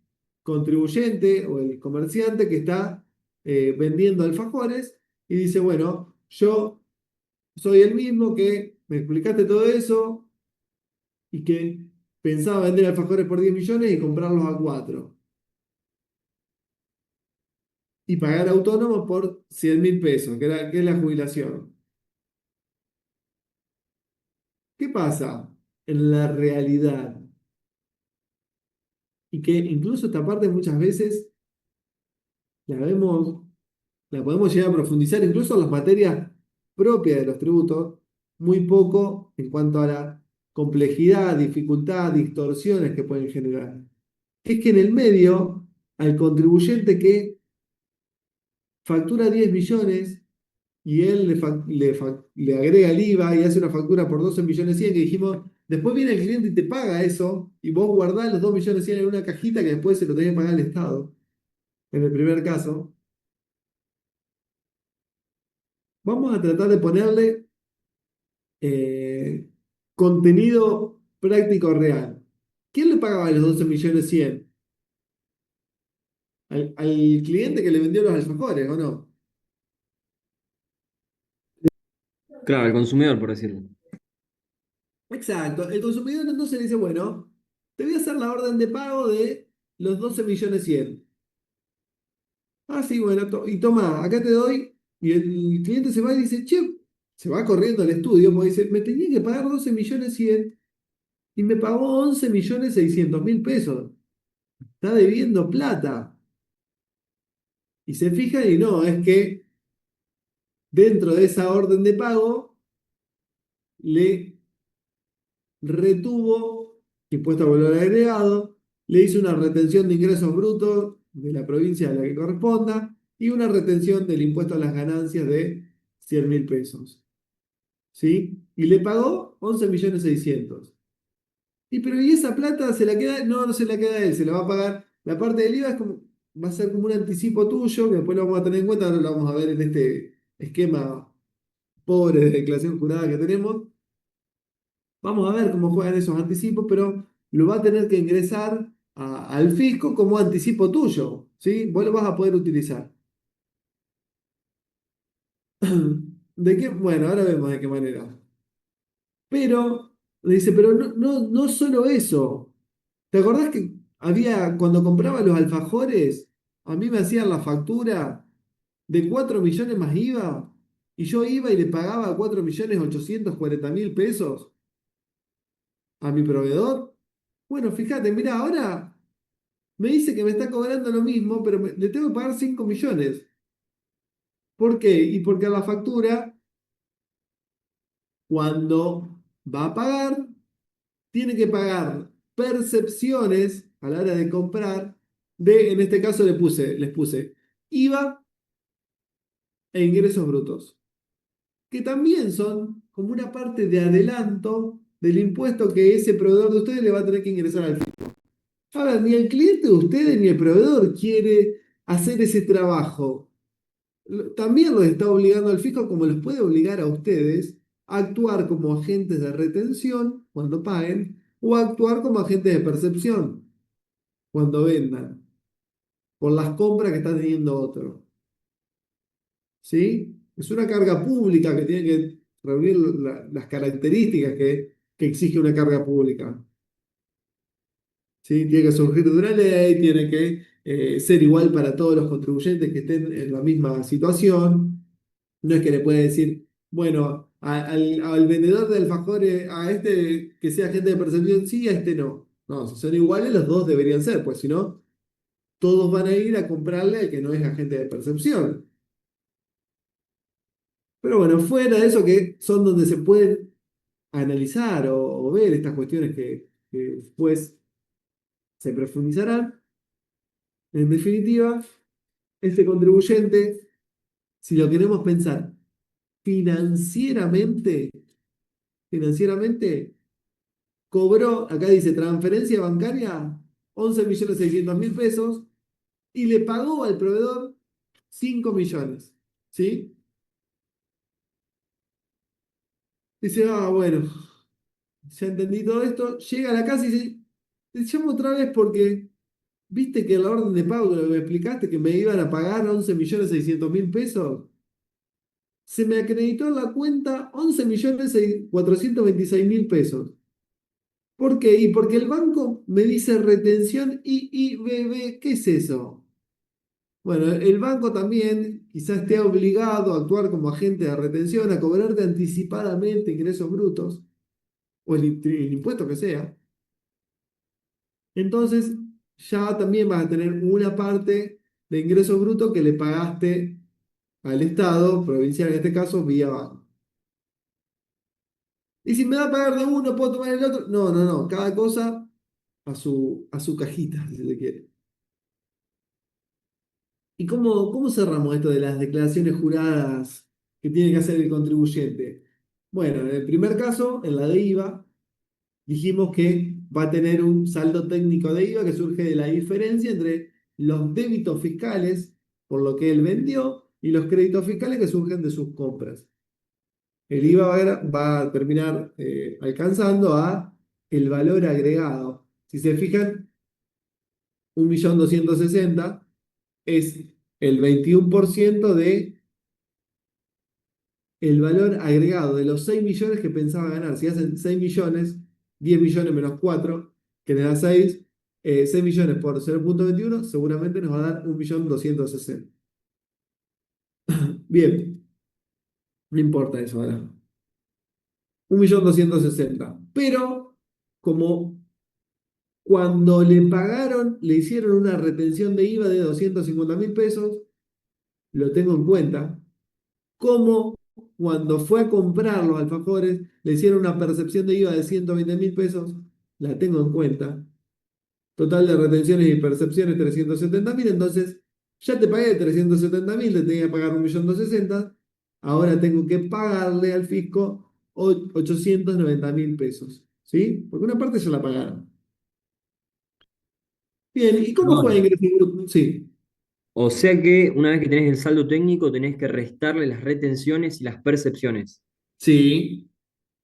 contribuyente o el comerciante que está vendiendo alfajores y dice, bueno, yo soy el mismo que me explicaste todo eso y que pensaba vender alfajores por 10 millones y comprarlos a 4 y pagar autónomos por 100.000 pesos, que es la jubilación. ¿Qué pasa en la realidad? Y que incluso esta parte muchas veces la vemos, la podemos llegar a profundizar incluso en las materias propias de los tributos, muy poco en cuanto a la complejidad, dificultad, distorsiones que pueden generar. Es que en el medio, al contribuyente que factura 10 millones y él le agrega el IVA y hace una factura por 12 millones 100 que dijimos, después viene el cliente y te paga eso y vos guardás los 2 millones 100 en una cajita que después se lo tenés que pagar al Estado, en el primer caso. Vamos a tratar de ponerle eh, contenido práctico real. ¿Quién le pagaba los 12 millones 100? Al cliente que le vendió los alfajores, ¿o no? Claro, el consumidor, por decirlo. Exacto. El consumidor entonces le dice, bueno, te voy a hacer la orden de pago de los 12 millones 100. Ah, sí, bueno, y toma, acá te doy. Y el cliente se va y dice, che, se va corriendo al estudio, porque dice, me tenía que pagar 12 millones 100 y me pagó 11 millones 600 mil pesos. Está debiendo plata. Y se fijan y no, es que dentro de esa orden de pago le retuvo impuesto al valor agregado, le hizo una retención de ingresos brutos de la provincia a la que corresponda y una retención del impuesto a las ganancias de 100.000 pesos. ¿Sí? Y le pagó 11.600.000. Pero ¿y esa plata se la queda? No, no se la queda a él, se la va a pagar. La parte del IVA va a ser como un anticipo tuyo, que después lo vamos a tener en cuenta, ahora lo vamos a ver en este esquema pobre de declaración jurada que tenemos. Vamos a ver cómo juegan esos anticipos, pero lo va a tener que ingresar al fisco como anticipo tuyo, ¿sí? Vos lo vas a poder utilizar. ¿De qué? Bueno, ahora vemos de qué manera. Pero, dice, pero no solo eso. ¿Te acordás que cuando compraba los alfajores, a mí me hacían la factura de 4 millones más IVA? Y yo iba y le pagaba 4.840.000 pesos a mi proveedor. Bueno, fíjate, mira, ahora me dice que me está cobrando lo mismo, pero le tengo que pagar 5 millones. ¿Por qué? Y porque a la factura, cuando va a pagar, tiene que pagar percepciones a la hora de comprar en este caso les puse IVA e ingresos brutos, que también son como una parte de adelanto del impuesto que ese proveedor de ustedes le va a tener que ingresar al fisco. A ver, ni el cliente de ustedes ni el proveedor quiere hacer ese trabajo. También los está obligando al fisco, como los puede obligar a ustedes a actuar como agentes de retención cuando paguen o a actuar como agentes de percepción cuando vendan por las compras que está teniendo otro. ¿Sí? Es una carga pública que tiene que reunir las características que exige una carga pública. ¿Sí? Tiene que surgir de una ley, tiene que ser igual para todos los contribuyentes que estén en la misma situación. No es que le puede decir, bueno, al vendedor de alfajores, a este que sea agente de percepción, sí, a este no. No, si son iguales, los dos deberían ser, pues si no, todos van a ir a comprarle al que no es agente de percepción. Pero bueno, fuera de eso que son donde se pueden analizar o ver estas cuestiones que después se profundizarán. En definitiva, este contribuyente, si lo queremos pensar financieramente, financieramente cobró, acá dice transferencia bancaria, 11.600.000 pesos y le pagó al proveedor 5 millones. ¿Sí? Dice, bueno, ya entendí todo esto. Llega a la casa y dice, te llamo otra vez porque viste que la orden de pago, lo que me explicaste, que me iban a pagar 11.600.000 pesos. Se me acreditó en la cuenta 11.426.000 pesos. ¿Por qué? Y porque el banco me dice retención IIBB. ¿Qué es eso? Bueno, el banco también quizás esté obligado a actuar como agente de retención, a cobrarte anticipadamente ingresos brutos, o el impuesto que sea. Entonces, ya también vas a tener una parte de ingresos brutos que le pagaste al Estado, provincial en este caso, vía banco. Y si me va a pagar de uno, ¿puedo tomar el otro? No, no, no. Cada cosa a su cajita, si se le quiere. ¿Y cómo cerramos esto de las declaraciones juradas que tiene que hacer el contribuyente? Bueno, en el primer caso, en la de IVA, dijimos que va a tener un saldo técnico de IVA que surge de la diferencia entre los débitos fiscales, por lo que él vendió, y los créditos fiscales que surgen de sus compras. El IVA va a terminar alcanzando a el valor agregado. Si se fijan, 1.260.000 es el 21% de el valor agregado de los 6 millones que pensaba ganar. Si hacen 6 millones, 10 millones menos 4, que le da 6, 6 millones por 0.21, seguramente nos va a dar 1.260.000. Bien, no importa eso ahora. 1.260.000. Pero, como cuando le pagaron, le hicieron una retención de IVA de 250.000 pesos, lo tengo en cuenta. Como cuando fue a comprar los alfajores, le hicieron una percepción de IVA de 120.000 pesos, la tengo en cuenta. Total de retenciones y percepciones 370.000, entonces ya te pagué 370.000, te tenía que pagar 1.260.000, ahora tengo que pagarle al fisco 890.000 pesos, ¿sí? Porque una parte ya la pagaron. Bien, ¿y cómo fue Perdón. el ingreso bruto? Sí, O sea que una vez que tenés el saldo técnico, tenés que restarle las retenciones y las percepciones. sí,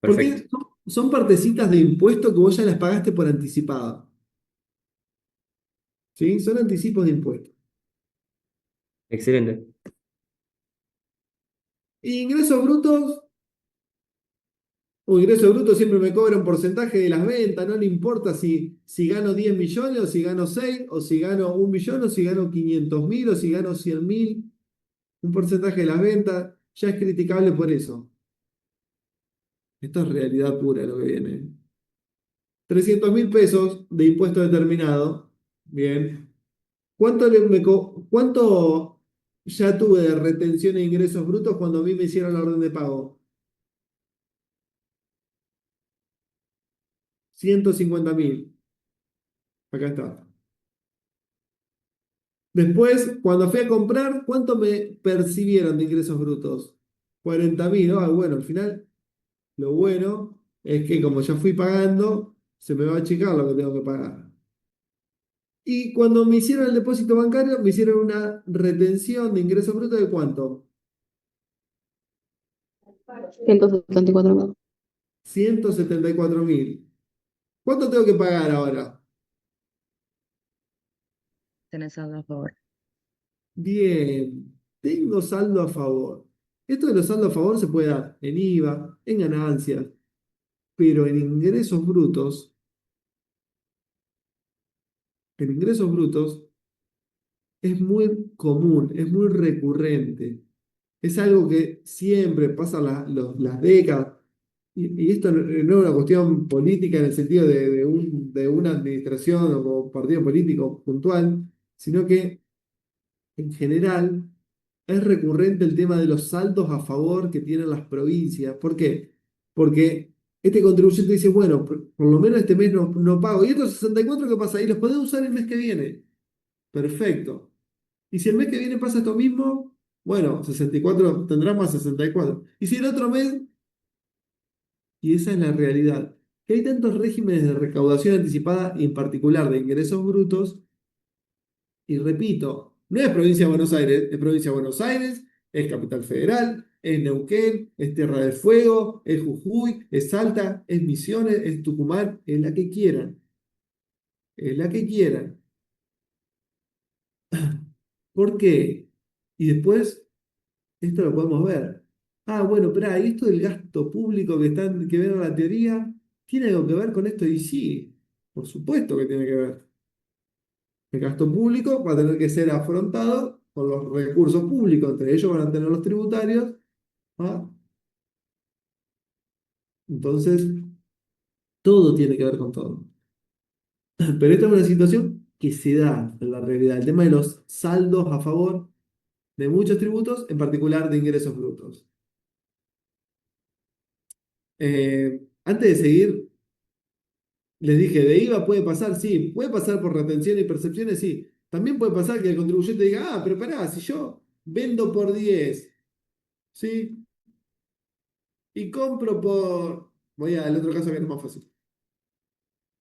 Perfecto. porque son partecitas de impuesto que vos ya las pagaste por anticipado, ¿sí? Son anticipos de impuestos. Excelente. Y ingresos brutos, o ingreso bruto siempre me cobra un porcentaje de las ventas, no le importa si gano 10 millones o si gano 6 o si gano 1 millón o si gano 500.000 o si gano 100.000, un porcentaje de las ventas ya es criticable por eso. Esto es realidad pura lo que viene. 300.000 pesos de impuesto determinado, bien. ¿Cuánto ya tuve de retención de ingresos brutos cuando a mí me hicieron la orden de pago? 150.000. Acá está. Después, cuando fui a comprar, ¿cuánto me percibieron de ingresos brutos? 40.000. Ah, bueno, al final, lo bueno es que como ya fui pagando, se me va a achicar lo que tengo que pagar. Y cuando me hicieron el depósito bancario, me hicieron una retención de ingresos brutos de ¿cuánto? 174.000. 174.000. ¿Cuánto tengo que pagar ahora? Tenés saldo a favor. Bien, tengo saldo a favor. Esto de los saldos a favor se puede dar en IVA, en ganancias, pero en ingresos brutos es muy común, es muy recurrente. Es algo que siempre pasa las décadas. Y esto no es una cuestión política en el sentido de una administración o partido político puntual, sino que en general es recurrente el tema de los saldos a favor que tienen las provincias. ¿Por qué? Porque este contribuyente dice, bueno, por lo menos este mes no pago. ¿Y estos 64 qué pasa? Y los podés usar el mes que viene. Perfecto. Y si el mes que viene pasa esto mismo, bueno, 64 tendrá más 64. Y si el otro mes, y esa es la realidad, que hay tantos regímenes de recaudación anticipada, y en particular de ingresos brutos, y repito, no es provincia de Buenos Aires, es provincia de Buenos Aires, es Capital Federal, es Neuquén, es Tierra del Fuego, es Jujuy, es Salta, es Misiones, es Tucumán, es la que quieran, es la que quieran. ¿Por qué? Y después, esto lo podemos ver. Ah, bueno, espera, ¿y esto del gasto público que ven en la teoría? ¿Tiene algo que ver con esto? Y sí, por supuesto que tiene que ver. El gasto público va a tener que ser afrontado con los recursos públicos, entre ellos van a tener los tributarios. ¿Ah? Entonces, todo tiene que ver con todo. Pero esta es una situación que se da en la realidad. El tema de los saldos a favor de muchos tributos, en particular de ingresos brutos. Antes de seguir, les dije, de IVA puede pasar, sí, puede pasar por retención y percepciones, sí. También puede pasar que el contribuyente diga, ah, pero pará, si yo vendo por 10, ¿sí? Y compro voy al otro caso que es más fácil.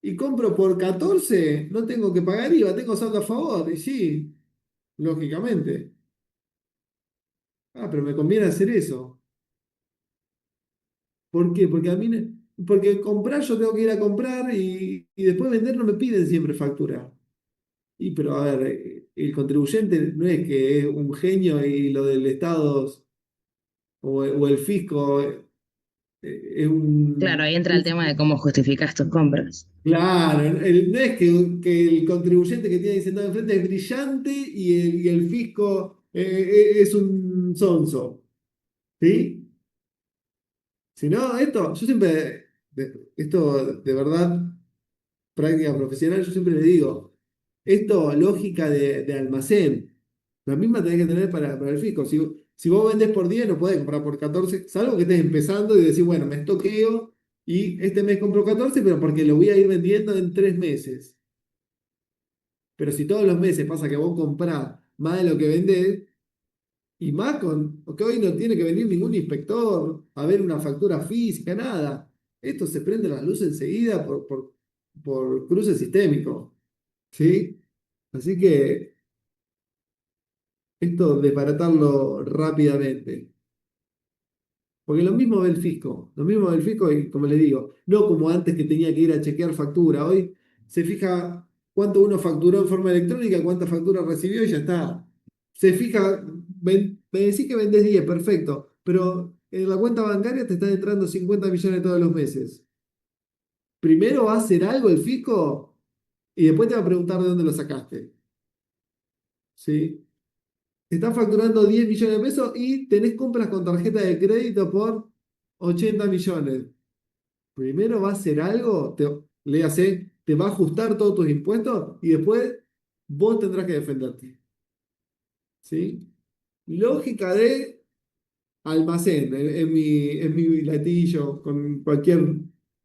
Y compro por 14, no tengo que pagar IVA, tengo saldo a favor, y sí, lógicamente. Ah, pero me conviene hacer eso. ¿Por qué? Porque a mí, porque comprar yo tengo que ir a comprar y después vender no me piden siempre factura. Y pero a ver, el contribuyente no es que es un genio y lo del Estado o el fisco es Claro, un... ahí entra el tema de cómo justificas tus compras. Claro, no es que el contribuyente que tiene sentado enfrente es brillante y el fisco es un sonso, ¿sí? Si no, yo siempre, esto de verdad, práctica profesional, yo siempre le digo, esto lógica de almacén. La misma tenés que tener para el fisco. Si vos vendés por 10, no podés comprar por 14, salvo que estés empezando y decís, bueno, me estoqueo y este mes compro 14, pero porque lo voy a ir vendiendo en 3 meses. Pero si todos los meses pasa que vos comprás más de lo que vendés, y más que hoy no tiene que venir ningún inspector a ver una factura física, nada. Esto se prende las luces enseguida por cruce sistémico. ¿Sí? Así que esto desbaratarlo rápidamente. Porque lo mismo ve el fisco y como le digo, no como antes que tenía que ir a chequear factura. Hoy se fija cuánto uno facturó en forma electrónica, cuántas facturas recibió y ya está. Se fija, me decís que vendés 10, perfecto, pero en la cuenta bancaria te están entrando 50 millones todos los meses. Primero va a hacer algo el fisco y después te va a preguntar de dónde lo sacaste. ¿Sí? Te están facturando 10 millones de pesos y tenés compras con tarjeta de crédito por 80 millones. Primero va a hacer algo, léase, te va a ajustar todos tus impuestos y después vos tendrás que defenderte. ¿Sí? Lógica de almacén, en mi latillo, con cualquier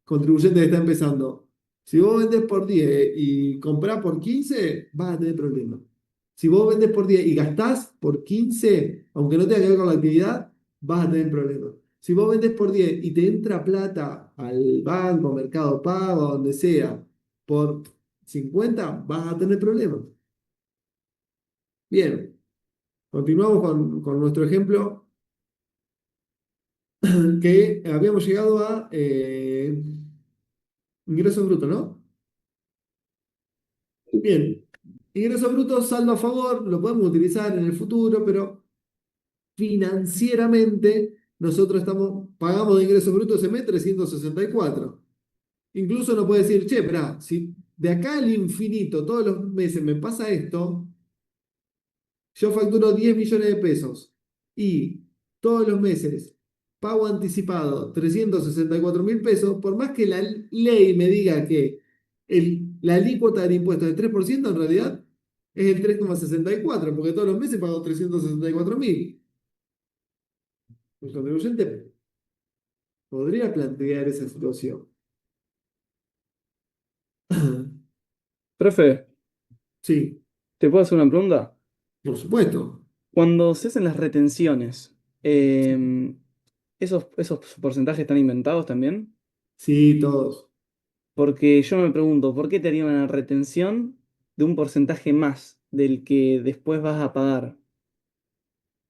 contribuyente que está empezando. Si vos vendés por 10 y comprás por 15, vas a tener problemas. Si vos vendés por 10 y gastás por 15, aunque no tenga que ver con la actividad, vas a tener problemas. Si vos vendés por 10 y te entra plata al banco, Mercado Pago, donde sea, por 50, vas a tener problemas. Bien, continuamos con nuestro ejemplo que habíamos llegado a ingresos brutos, ¿no? Bien, ingresos brutos, saldo a favor, lo podemos utilizar en el futuro, pero financieramente nosotros pagamos de ingresos brutos ese mes 364. Incluso no puede decir, che, espera, si de acá al infinito todos los meses me pasa esto, yo facturo 10 millones de pesos y todos los meses pago anticipado 364.000 pesos, por más que la ley me diga que la alícuota del impuesto es 3%, en realidad es el 3,64, porque todos los meses pago 364.000. El contribuyente podría plantear esa situación. Profe, Sí, ¿te puedo hacer una pregunta? por supuesto. Cuando se hacen las retenciones, ¿esos porcentajes están inventados también? Sí, todos. Porque yo me pregunto, ¿por qué te harían una retención de un porcentaje más del que después vas a pagar?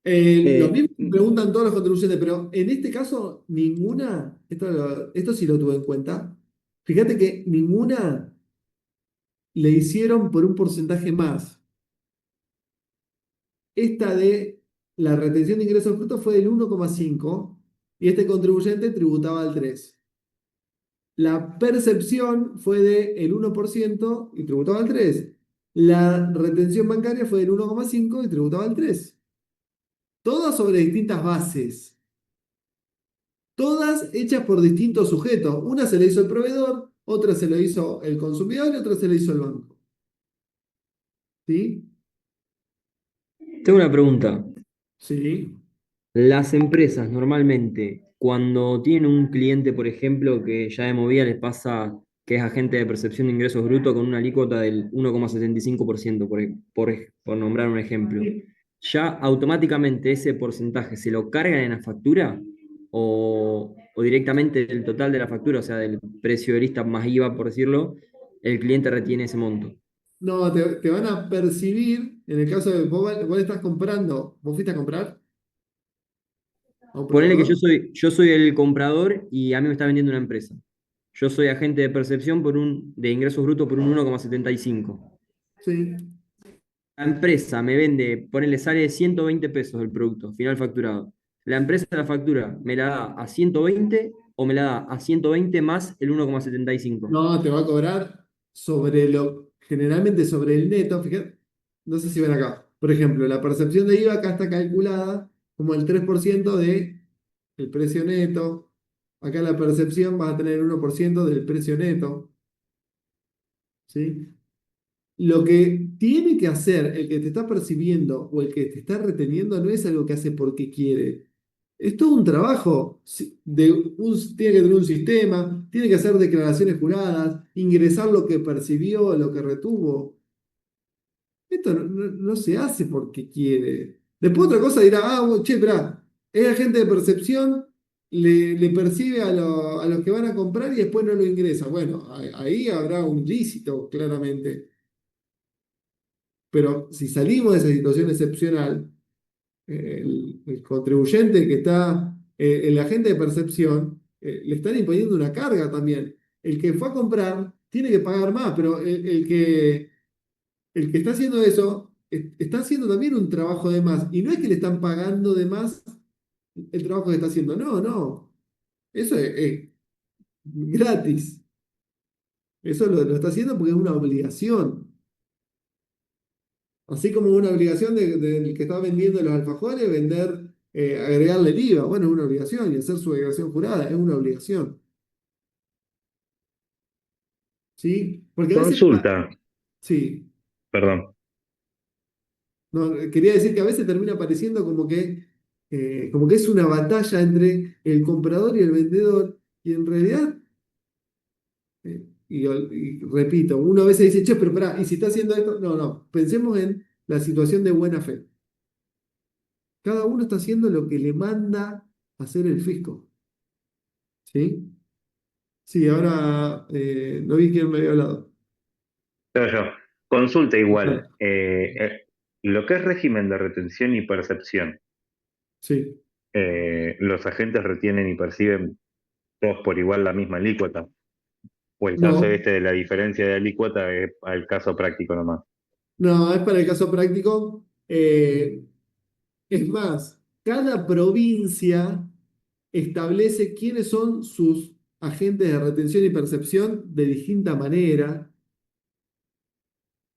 Lo Eh, mismo me preguntan todos los contribuyentes, pero en este caso, ninguna, esto sí lo tuve en cuenta. Fíjate que ninguna le hicieron por un porcentaje más. Esta de la retención de ingresos brutos fue del 1,5 y este contribuyente tributaba al 3. La percepción fue del 1% y tributaba al 3. La retención bancaria fue del 1,5 y tributaba al 3. Todas sobre distintas bases. Todas hechas por distintos sujetos. Una se la hizo el proveedor, otra se la hizo el consumidor y otra se la hizo el banco. ¿Sí? Tengo una pregunta. Sí. Las empresas normalmente, cuando tienen un cliente, por ejemplo, que ya de movida les pasa que es agente de percepción de ingresos brutos con una alícuota del 1,75%, por nombrar un ejemplo, ¿ya automáticamente ese porcentaje se lo cargan en la factura o directamente del total de la factura, o sea, del precio de lista más IVA, por decirlo, el cliente retiene ese monto? No, te van a percibir, en el caso de vos estás comprando, vos fuiste a comprar a un Ponele que proveedor. yo soy el comprador y a mí me está vendiendo una empresa. Yo soy agente de percepción de ingresos brutos por un 1,75. Sí. La empresa me vende, ponele, sale 120 pesos el producto, final facturado. La empresa la factura, ¿me la da a 120 o me la da a 120 más el 1,75? No, te va a cobrar generalmente sobre el neto, fíjate, no sé si ven acá. Por ejemplo, la percepción de IVA acá está calculada como el 3% de el precio neto. Acá la percepción vas a tener el 1% del precio neto. ¿Sí? Lo que tiene que hacer el que te está percibiendo o el que te está reteniendo no es algo que hace porque quiere. Es todo un trabajo. Tiene que tener un sistema, tiene que hacer declaraciones juradas, ingresar lo que percibió, lo que retuvo. Esto no se hace porque quiere. Después otra cosa dirá, che, esperá, es agente de percepción, le percibe a los que van a comprar y después no lo ingresa. Bueno, ahí habrá un ilícito, claramente. Pero si salimos de esa situación excepcional, el contribuyente que está, el agente de percepción, le están imponiendo una carga también. El que fue a comprar tiene que pagar más, pero el que está haciendo eso está haciendo también un trabajo de más. Y no es que le están pagando de más el trabajo que está haciendo, no, no. Eso es gratis. Eso lo está haciendo porque es una obligación. Así como una obligación del que está vendiendo los alfajores, vender, agregarle el IVA. Bueno, es una obligación y hacer su declaración jurada es una obligación. ¿Sí? Porque a veces, Consulta, sí, perdón. no, quería decir que a veces termina pareciendo como que es una batalla entre el comprador y el vendedor, y en realidad, y repito, uno a veces dice, che, pero pará, ¿y si está haciendo esto? No, no, pensemos en la situación de buena fe. Cada uno está haciendo lo que le manda hacer el fisco. ¿Sí? Sí, ahora no vi quién me había hablado. Yo. Consulta igual. Dale. Lo que es régimen de retención y percepción, Sí. ¿los agentes retienen y perciben todos por igual la misma alícuota? ¿O el caso No, este de la diferencia de alícuota es al caso práctico nomás? no, es para el caso práctico. Es más, cada provincia establece quiénes son sus agentes de retención y percepción de distinta manera.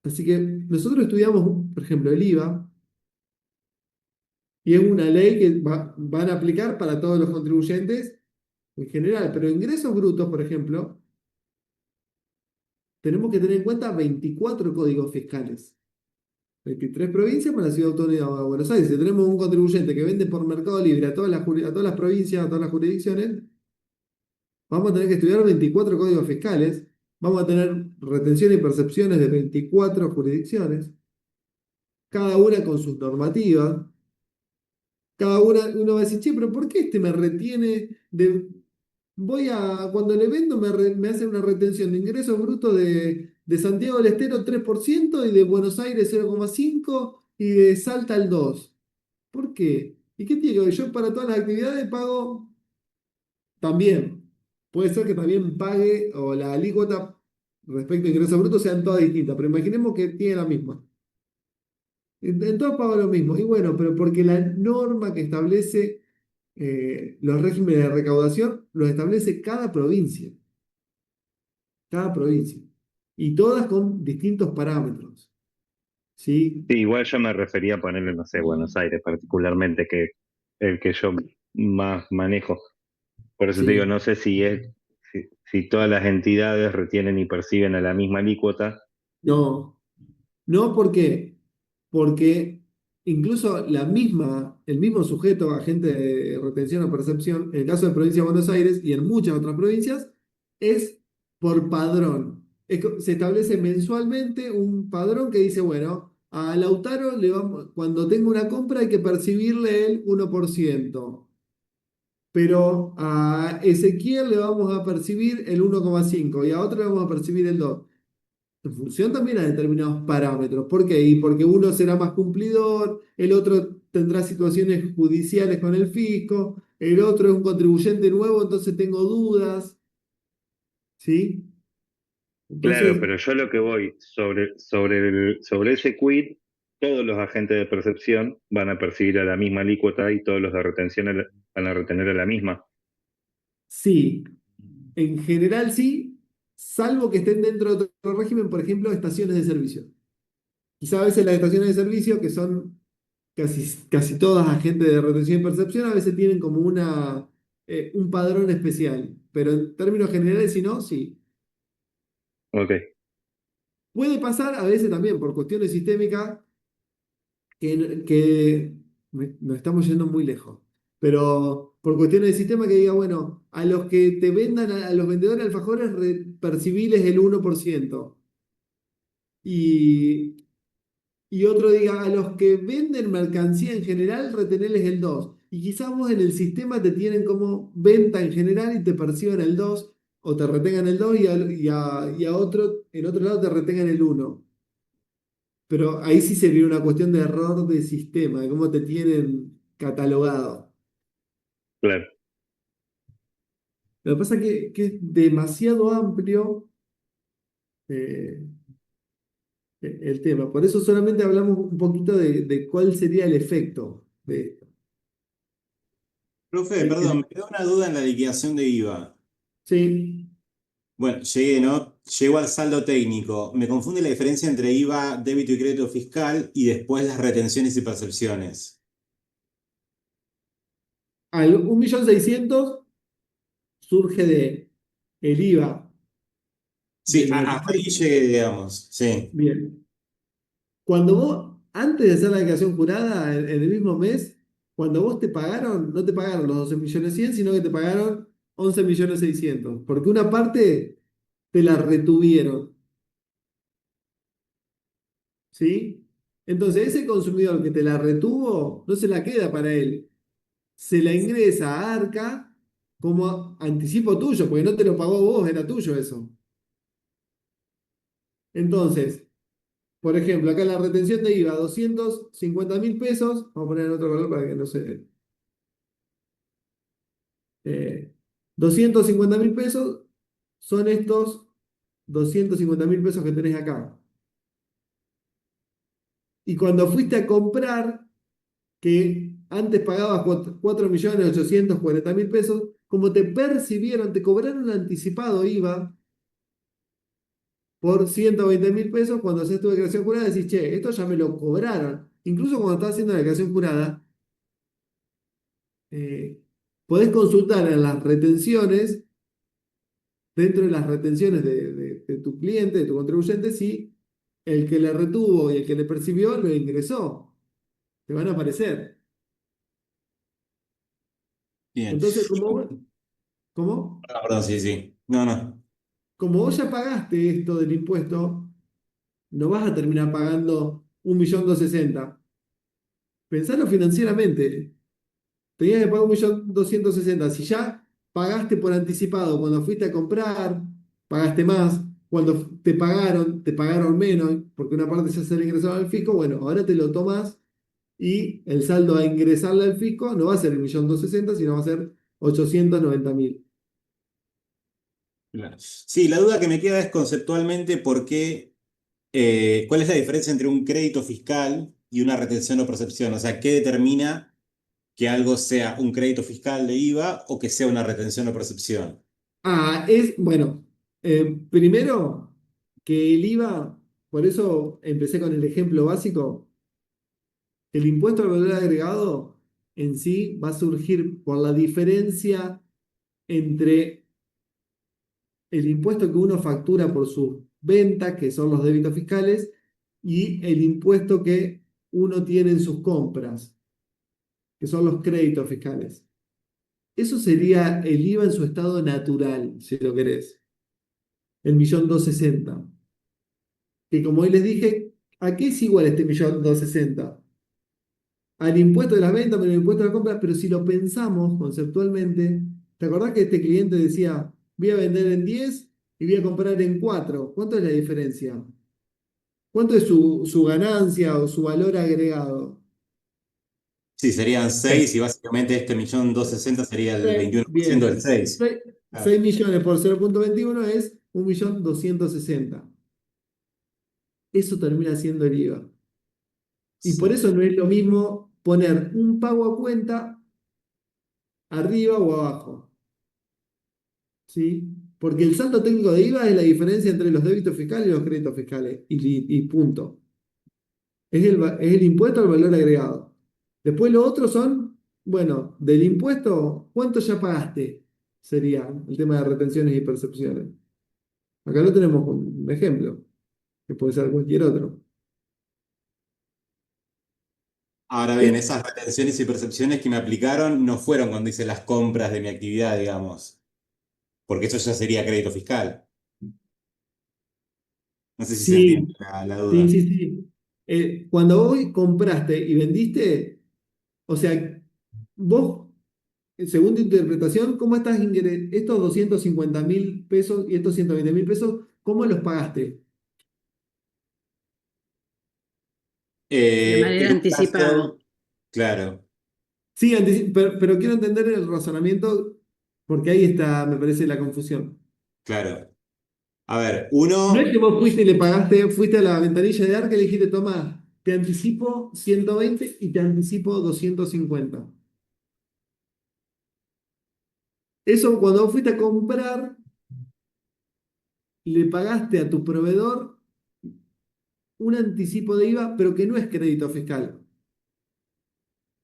Así que nosotros estudiamos, por ejemplo, el IVA, y es una ley que van a aplicar para todos los contribuyentes en general, pero ingresos brutos, por ejemplo, tenemos que tener en cuenta 24 códigos fiscales. 23 provincias para la Ciudad Autónoma de Buenos Aires. Si tenemos un contribuyente que vende por Mercado Libre a todas las provincias, a todas las jurisdicciones, vamos a tener que estudiar 24 códigos fiscales, vamos a tener retención y percepciones de 24 jurisdicciones, cada una con sus normativas. Cada una, uno va a decir, che, pero ¿por qué este me retiene cuando le vendo me hace una retención de ingresos brutos de Santiago del Estero 3% y de Buenos Aires 0,5% y de Salta el 2%? ¿Por qué? ¿Y qué tiene que ver? Yo para todas las actividades pago también. Puede ser que también pague o la alícuota respecto a ingresos brutos sean todas distintas, pero imaginemos que tiene la misma. En todas pago lo mismo. Y bueno, pero porque la norma que establece los regímenes de recaudación los establece cada provincia. Cada provincia. Y todas con distintos parámetros. ¿Sí? Sí, igual yo me refería a ponerle, no sé, Buenos Aires particularmente, que el que yo más manejo. Por eso te digo, Sí. no sé si todas las entidades retienen y perciben a la misma alícuota. No. No, ¿por qué? Porque incluso el mismo sujeto, agente de retención o percepción, en el caso de provincia de Buenos Aires y en muchas otras provincias, es por padrón. Se establece mensualmente un padrón que dice, bueno, a Lautaro cuando tenga una compra hay que percibirle el 1%, pero a Ezequiel le vamos a percibir el 1,5% y a otro le vamos a percibir el 2%. En función también a determinados parámetros. ¿Por qué? Y porque uno será más cumplidor, el otro tendrá situaciones judiciales con el fisco, el otro es un contribuyente nuevo, entonces tengo dudas. ¿Sí? Claro, Entonces, pero yo lo que voy sobre ese quid, todos los agentes de percepción van a percibir a la misma alícuota y todos los de retención van a retener a la misma. sí, en general sí, salvo que estén dentro de otro régimen, por ejemplo, estaciones de servicio. Quizá a veces las estaciones de servicio, que son casi todas agentes de retención y percepción, a veces tienen como un padrón especial. Pero en términos generales, si no, sí. Ok. Puede pasar a veces también por cuestiones sistémicas que nos estamos yendo muy lejos. Pero por cuestiones de sistema que diga, bueno, a los que te vendan, a los vendedores de alfajores, percibiles el 1%. Y, y otro diga, a los que venden mercancía en general, retenerles el 2. Y quizás vos en el sistema te tienen como venta en general y te perciban el 2, o te retengan el 2 y a otro, en otro lado te retengan el 1. Pero ahí sí sería una cuestión de error de sistema, de cómo te tienen catalogado. Claro. Lo que pasa es que es demasiado amplio eh, el tema. Por eso solamente hablamos un poquito de cuál sería el efecto de esto. Profe, perdón, me quedó una duda en la liquidación de IVA. Sí. Bueno, llegué, ¿no? Llego al saldo técnico. Me confunde la diferencia entre IVA, débito y crédito fiscal y después las retenciones y percepciones. Al 1.600.000 surge de el IVA. Sí, de lo que- hasta ahí llegué, digamos. Sí. Bien. Cuando vos, antes de hacer la declaración jurada, en el mismo mes, cuando vos te pagaron, no te pagaron los 12.100.000, sino que te pagaron 11.600.000, porque una parte te la retuvieron, ¿sí? Entonces, ese consumidor que te la retuvo, no se la queda para él, se la ingresa a Arca como anticipo tuyo, porque no te lo pagó vos, era tuyo eso. Entonces, por ejemplo, acá la retención de IVA, 250.000 pesos. Vamos a poner en otro color para que no se. 250.000 pesos son estos 250.000 pesos que tenés acá. Y cuando fuiste a comprar, que antes pagabas 4.840.000 pesos, como te percibieron, te cobraron anticipado IVA por 120.000 pesos, cuando haces tu declaración jurada, decís, che, esto ya me lo cobraron. Incluso cuando estás haciendo la declaración jurada, podés consultar en las retenciones, dentro de las retenciones de tu cliente, de tu contribuyente, si el que le retuvo y el que le percibió lo ingresó. Te van a aparecer. Bien. Entonces, ¿cómo? Ah, perdón, sí, sí. No, no. Como vos ya pagaste esto del impuesto, no vas a terminar pagando 1.260.000. Pensalo financieramente. Tenías que pagar 1.260.000. Si ya pagaste por anticipado cuando fuiste a comprar, pagaste más. Cuando te pagaron menos, porque una parte ya se le ingresaba al fisco. Bueno, ahora te lo tomas y el saldo a ingresarle al fisco no va a ser 1.260.000, sino va a ser 890.000. Claro. Sí, la duda que me queda es conceptualmente cuál es la diferencia entre un crédito fiscal y una retención o percepción. O sea, ¿qué determina que algo sea un crédito fiscal de IVA o que sea una retención o percepción? Bueno, primero que el IVA, por eso empecé con el ejemplo básico. El impuesto al valor agregado en sí va a surgir por la diferencia entre el impuesto que uno factura por sus ventas, que son los débitos fiscales, y el impuesto que uno tiene en sus compras, que son los créditos fiscales. Eso sería el IVA en su estado natural, si lo querés. El 1.260.000. Que como hoy les dije, ¿a qué es igual este 1.260.000? Al impuesto de las ventas, pero el impuesto de las compras, pero si lo pensamos conceptualmente, ¿te acordás que este cliente decía, voy a vender en 10 y voy a comprar en 4? ¿Cuánto es la diferencia? ¿Cuánto es su ganancia o su valor agregado? Sí, serían 6 y básicamente este 1.260.000 sería el 21% Bien. del 6. 6 millones por 0.21 es 1.260.000. Eso termina siendo el IVA. Y por eso no es lo mismo poner un pago a cuenta arriba o abajo. ¿Sí? Porque el saldo técnico de IVA es la diferencia entre los débitos fiscales y los créditos fiscales. Y punto. Es el impuesto al valor agregado. Después lo otro son, bueno, del impuesto, ¿cuánto ya pagaste? Sería el tema de retenciones y percepciones. Acá no tenemos un ejemplo. que puede ser cualquier otro. Ahora bien, esas retenciones y percepciones que me aplicaron no fueron cuando hice las compras de mi actividad, digamos, porque eso ya sería crédito fiscal. No sé si se entiende Sí, la sí, duda. sí, sí. Cuando vos compraste y vendiste, o sea, vos, según tu interpretación, ¿cómo estos 250.000 pesos y estos 120.000 pesos, cómo los pagaste? De manera En un anticipada. caso, claro, Sí, pero quiero entender el razonamiento porque ahí está, me parece, la confusión. claro. A ver, No es que uno, vos fuiste y le pagaste, fuiste a la ventanilla de Arca y le dijiste, toma, te anticipo 120 y te anticipo 250. Eso cuando vos fuiste a comprar, le pagaste a tu proveedor un anticipo de IVA, pero que no es crédito fiscal.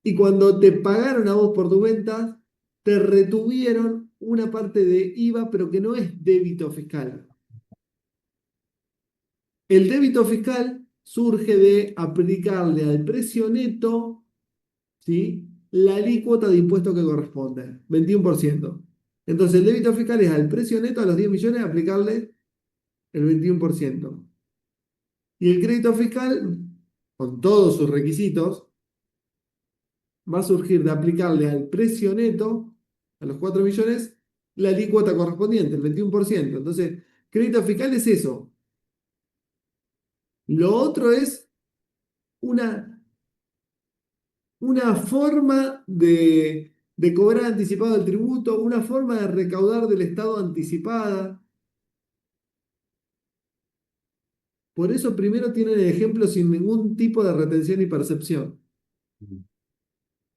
Y cuando te pagaron a vos por tus ventas, te retuvieron una parte de IVA, pero que no es débito fiscal. El débito fiscal surge de aplicarle al precio neto, ¿sí?, la alícuota de impuesto que corresponde, 21%. Entonces el débito fiscal es al precio neto a los 10 millones aplicarle el 21%. Y el crédito fiscal, con todos sus requisitos, va a surgir de aplicarle al precio neto, a los 4 millones, la alícuota correspondiente, el 21%. Entonces, crédito fiscal es eso. Lo otro es una, una forma de cobrar anticipado el tributo, una forma de recaudar del Estado anticipada. Por eso primero tienen el ejemplo sin ningún tipo de retención y percepción.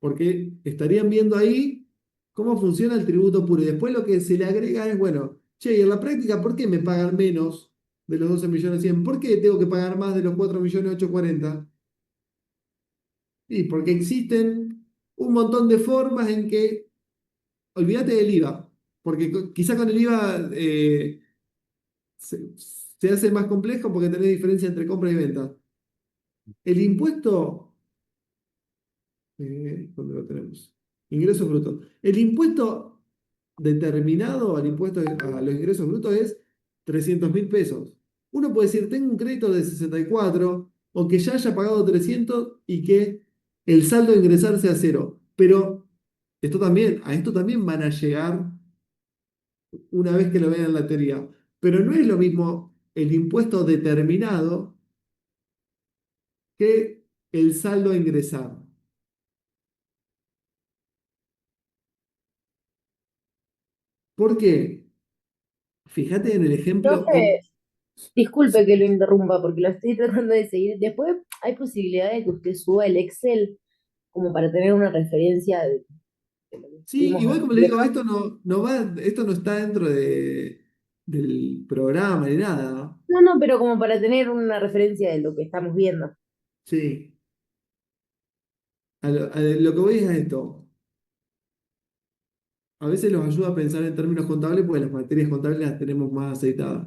Porque estarían viendo ahí cómo funciona el tributo puro. Y después lo que se le agrega es, bueno, che, y en la práctica, ¿por qué me pagan menos de los 12.100.000? ¿Por qué tengo que pagar más de los 4.840.000? Y porque existen un montón de formas en que, olvídate del IVA, porque quizá con el IVA se hace más complejo porque tenés diferencia entre compra y venta. El impuesto, ¿dónde lo tenemos? Ingresos brutos. El impuesto determinado al impuesto a los ingresos brutos es 300.000 pesos. Uno puede decir, tengo un crédito de 64 o que ya haya pagado 300 y que el saldo de ingresar sea cero. Pero a esto también van a llegar una vez que lo vean en la teoría. Pero no es lo mismo el impuesto determinado que el saldo a ingresar. ¿Por qué? Fíjate en el ejemplo. Profe, disculpe que lo interrumpa porque lo estoy tratando de seguir. Después hay posibilidad de que usted suba el Excel como para tener una referencia de lo que Sí, estuvimos igual como le haciendo. digo, esto no está dentro del programa ni nada, ¿no? No, no, pero como para tener una referencia de lo que estamos viendo. Sí. A lo que voy es a esto. A veces los ayuda a pensar en términos contables porque las materias contables las tenemos más aceitadas.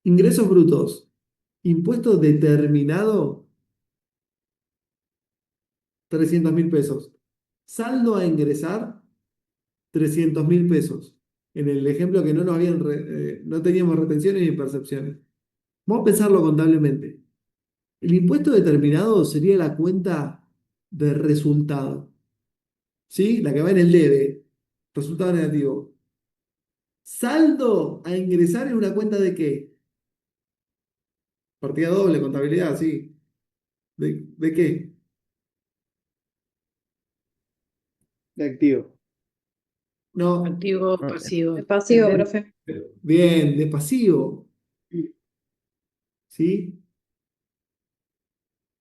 Ingresos brutos. Impuesto determinado, 300.000 pesos. Saldo a ingresar, 300.000 pesos. En el ejemplo que no teníamos retenciones ni percepciones. Vamos a pensarlo contablemente. El impuesto determinado sería la cuenta de resultado, ¿sí? La que va en el debe, resultado negativo. Saldo a ingresar en una cuenta de qué? Partida doble, contabilidad, sí. ¿De qué? De activo. No. Activo, pasivo. Es pasivo, De- profe. Bien, de pasivo, ¿sí?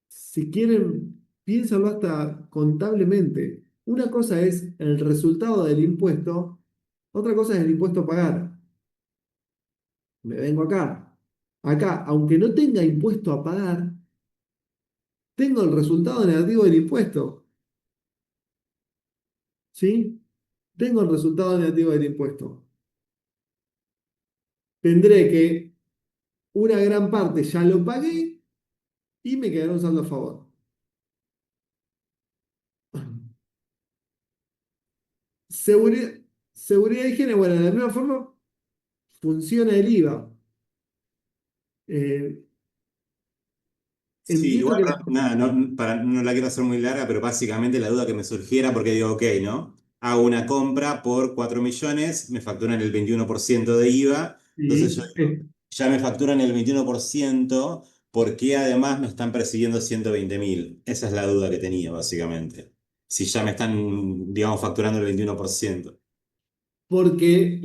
Si quieren, piénsalo hasta contablemente. Una cosa es el resultado del impuesto, otra cosa es el impuesto a pagar. Me vengo acá. Acá, aunque no tenga impuesto a pagar, tengo el resultado negativo del impuesto. ¿Sí? Tengo el resultado negativo del impuesto. Tendré que una gran parte ya lo pagué y me quedará un saldo a favor. Seguridad, seguridad de higiene, bueno, de la misma forma funciona el IVA. Eh, Sí, entiendo igual, que nada, no la quiero hacer muy larga, pero básicamente la duda que me surgiera, porque digo, ok, ¿no? Hago una compra por 4 millones, me facturan el 21% de IVA, entonces yo sí, digo, ya me facturan el 21%, ¿por qué además me están persiguiendo 120.000? Esa es la duda que tenía, básicamente. Si ya me están, digamos, facturando el 21%. porque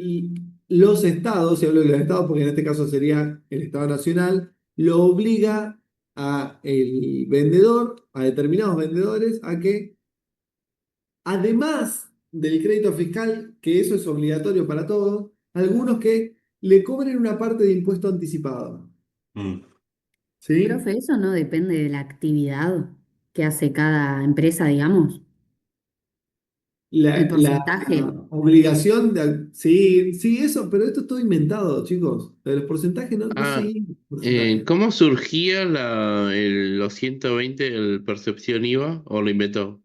los estados, y hablo de los estados porque en este caso sería el Estado Nacional, lo obliga a el vendedor, a determinados vendedores, a que además del crédito fiscal, que eso es obligatorio para todos, algunos que le cobren una parte de impuesto anticipado. Mm. ¿Sí? Profe, eso no depende de la actividad que hace cada empresa, digamos. El La porcentaje. obligación de... Sí, sí, eso, pero esto es todo inventado, chicos. Lo de los porcentajes no Ah, seguimos porcentajes. ¿cómo surgía los 120 el percepción IVA o lo inventó?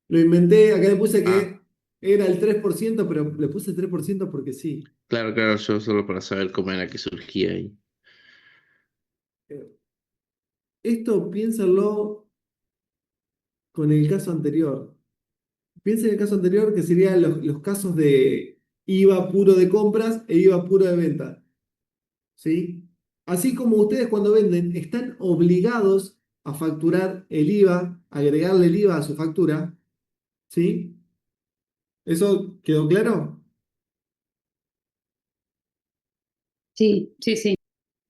Lo inventé, acá le puse Ah, que era el 3%, pero le puse 3% porque sí. claro, claro, yo solo para saber cómo era que surgía ahí. Eh, Esto piénsenlo con el caso anterior. Piensen en el caso anterior que serían los casos de IVA puro de compras e IVA puro de venta. ¿Sí? Así como ustedes cuando venden están obligados a facturar el IVA, agregarle el IVA a su factura. ¿Sí? ¿Eso quedó claro? Sí, sí, sí.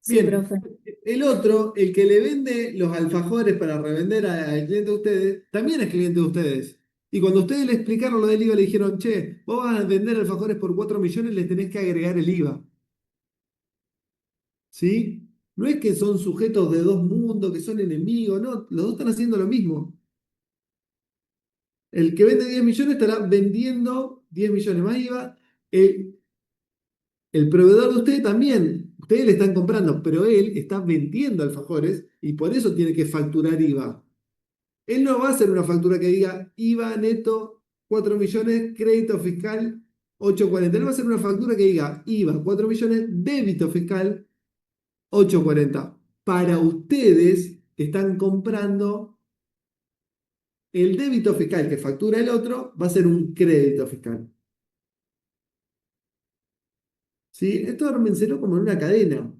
Sí, Bien, profe. el otro, el que le vende los alfajores para revender al cliente de ustedes, también es cliente de ustedes. Y cuando ustedes le explicaron lo del IVA, le dijeron, che, vos vas a vender alfajores por 4 millones, le tenés que agregar el IVA. ¿Sí? No es que son sujetos de dos mundos, que son enemigos, no, los dos están haciendo lo mismo. El que vende 10 millones estará vendiendo 10 millones más IVA. El, el proveedor de ustedes también, ustedes le están comprando, pero él está vendiendo alfajores y por eso tiene que facturar IVA. Él no va a hacer una factura que diga IVA neto 4 millones, crédito fiscal 840. Él va a hacer una factura que diga IVA 4 millones, débito fiscal 840. Para ustedes que están comprando, el débito fiscal que factura el otro va a ser un crédito fiscal. ¿Sí? Esto ármenselo como en una cadena.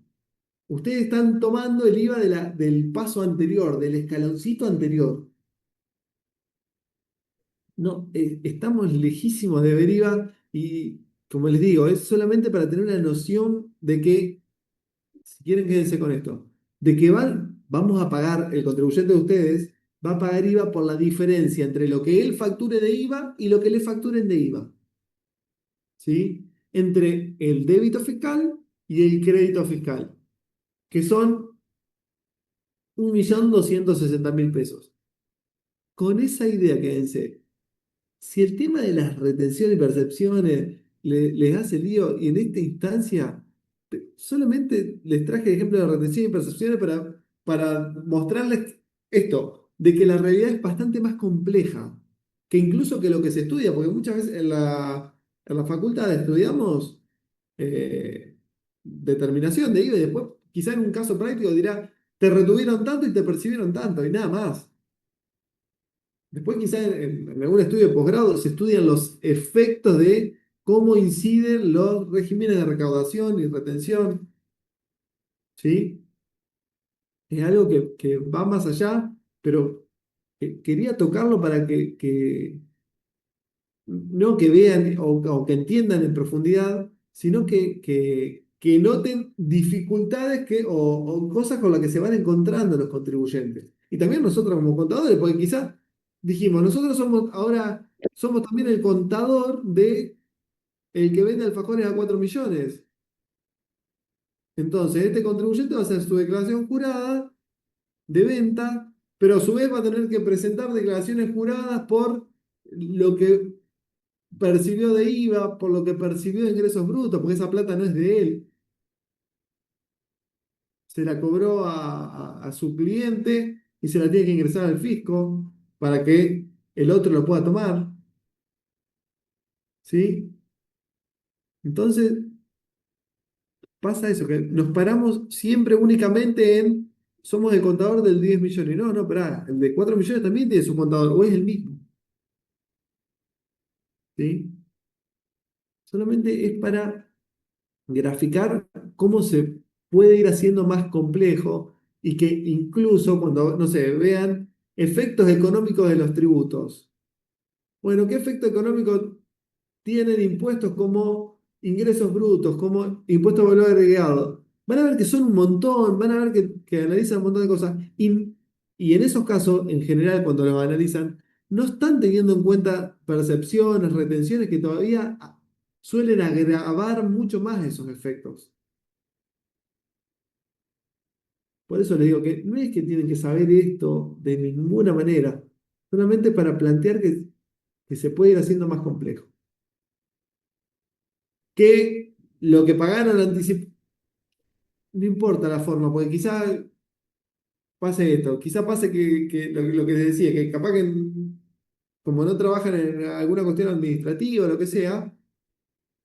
Ustedes están tomando el IVA del paso anterior, del escaloncito anterior. No, estamos lejísimos de ver IVA y, como les digo, es solamente para tener una noción de que, si quieren quédense con esto, de que vamos a pagar, el contribuyente de ustedes va a pagar IVA por la diferencia entre lo que él facture de IVA y lo que le facturen de IVA. ¿Sí? Entre el débito fiscal y el crédito fiscal, que son 1.260.000 pesos. Con esa idea quédense. Si el tema de las retenciones y percepciones les hace lío, y en esta instancia solamente les traje el ejemplo de retención y percepciones para mostrarles esto, de que la realidad es bastante más compleja, que incluso que lo que se estudia, porque muchas veces en la facultad estudiamos determinación de IVA y después quizá en un caso práctico dirá, te retuvieron tanto y te percibieron tanto y nada más. Después quizá en algún estudio de posgrado se estudian los efectos de cómo inciden los regímenes de recaudación y retención. ¿Sí? Es algo que va más allá, pero quería tocarlo para que no que vean o que entiendan en profundidad, sino que noten dificultades o cosas con las que se van encontrando los contribuyentes. Y también nosotros como contadores, porque quizás dijimos, nosotros ahora somos también el contador de el que vende alfajores a 4 millones. Entonces, este contribuyente va a hacer su declaración jurada de venta, pero a su vez va a tener que presentar declaraciones juradas por lo que percibió de IVA, por lo que percibió de ingresos brutos, porque esa plata no es de él. se la cobró a su cliente y se la tiene que ingresar al fisco para que el otro lo pueda tomar, ¿sí? Entonces pasa eso, que nos paramos siempre únicamente en, somos el contador del 10 millones. No, no, esperá, el de 4 millones también tiene su contador, o es el mismo, ¿sí? Solamente es para graficar cómo se puede ir haciendo más complejo y que incluso cuando, no sé, vean efectos económicos de los tributos. Bueno, ¿qué efecto económico tienen impuestos como ingresos brutos, como impuestos de valor agregado? Van a ver que son un montón, van a ver que analizan un montón de cosas. Y en esos casos, en general, cuando los analizan, no están teniendo en cuenta percepciones, retenciones que todavía suelen agravar mucho más esos efectos. Por eso les digo que no es que tienen que saber esto de ninguna manera, solamente para plantear que se puede ir haciendo más complejo. Que lo que pagaron anticipado, no importa la forma, porque quizá pase esto, quizá pase que lo que les decía, que capaz que como no trabajan en alguna cuestión administrativa o lo que sea,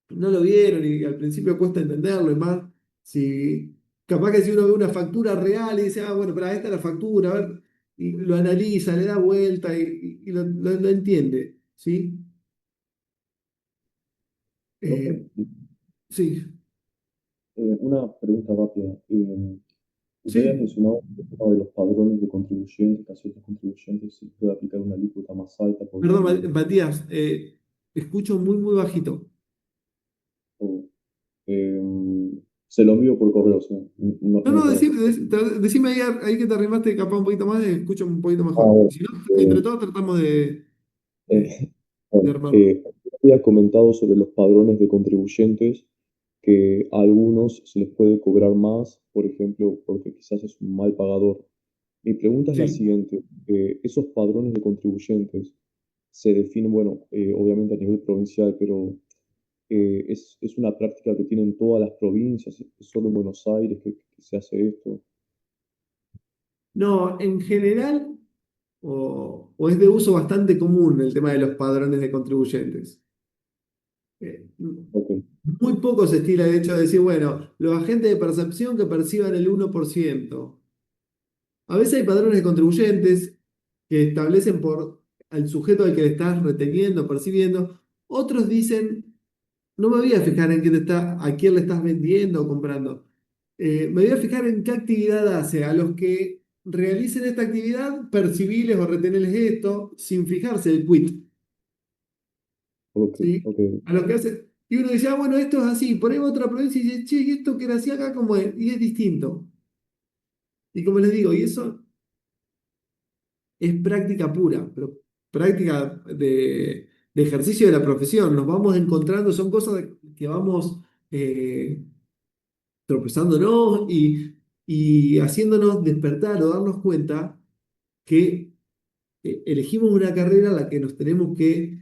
no lo vieron y al principio cuesta entenderlo, y más, si capaz que si uno ve una factura real y dice, ah, bueno, pero esta es la factura, a ver, y lo analiza, le da vuelta y lo entiende, ¿sí? Profe, Sí, una pregunta rápida. Usted había sí. mencionado el tema de los padrones de contribuyentes, que a ciertos contribuyentes se puede aplicar una alícuota más alta por Perdón, tener Matías, escucho muy, muy bajito. eh, se lo envío por correo, o sea, no, No, no hay no, problema. decime ahí que te arrimaste capaz un poquito más, escucho un poquito Ah, mejor. bueno, Si no, entre eh, todos tratamos de, eh, de bueno, armarlo. había comentado sobre los padrones de contribuyentes que a algunos se les puede cobrar más, por ejemplo, porque quizás es un mal pagador. Mi pregunta es la Sí. siguiente, esos padrones de contribuyentes se definen, bueno, obviamente a nivel provincial, pero es una práctica que tienen todas las provincias, es solo en Buenos Aires que se hace esto. No, en general, o es de uso bastante común el tema de los padrones de contribuyentes. Ok, Muy poco se estila el hecho de decir, bueno, los agentes de percepción que perciban el 1%. A veces hay padrones de contribuyentes que establecen por al sujeto al que le estás reteniendo, percibiendo. Otros dicen, no me voy a fijar en quién a quién le estás vendiendo o comprando. Me voy a fijar en qué actividad hace. A los que realicen esta actividad, percibiles o retenerles esto, sin fijarse el quit. ok, ¿Sí? ok. A los que hacen. Y uno dice, ah, bueno, esto es así. Por ahí va a otra provincia y dice, che, ¿y esto que era así acá cómo es? Y es distinto. Y como les digo, y eso es práctica pura, pero práctica de ejercicio de la profesión. Nos vamos encontrando, son cosas que vamos tropezándonos y haciéndonos despertar o darnos cuenta que elegimos una carrera en la que nos tenemos que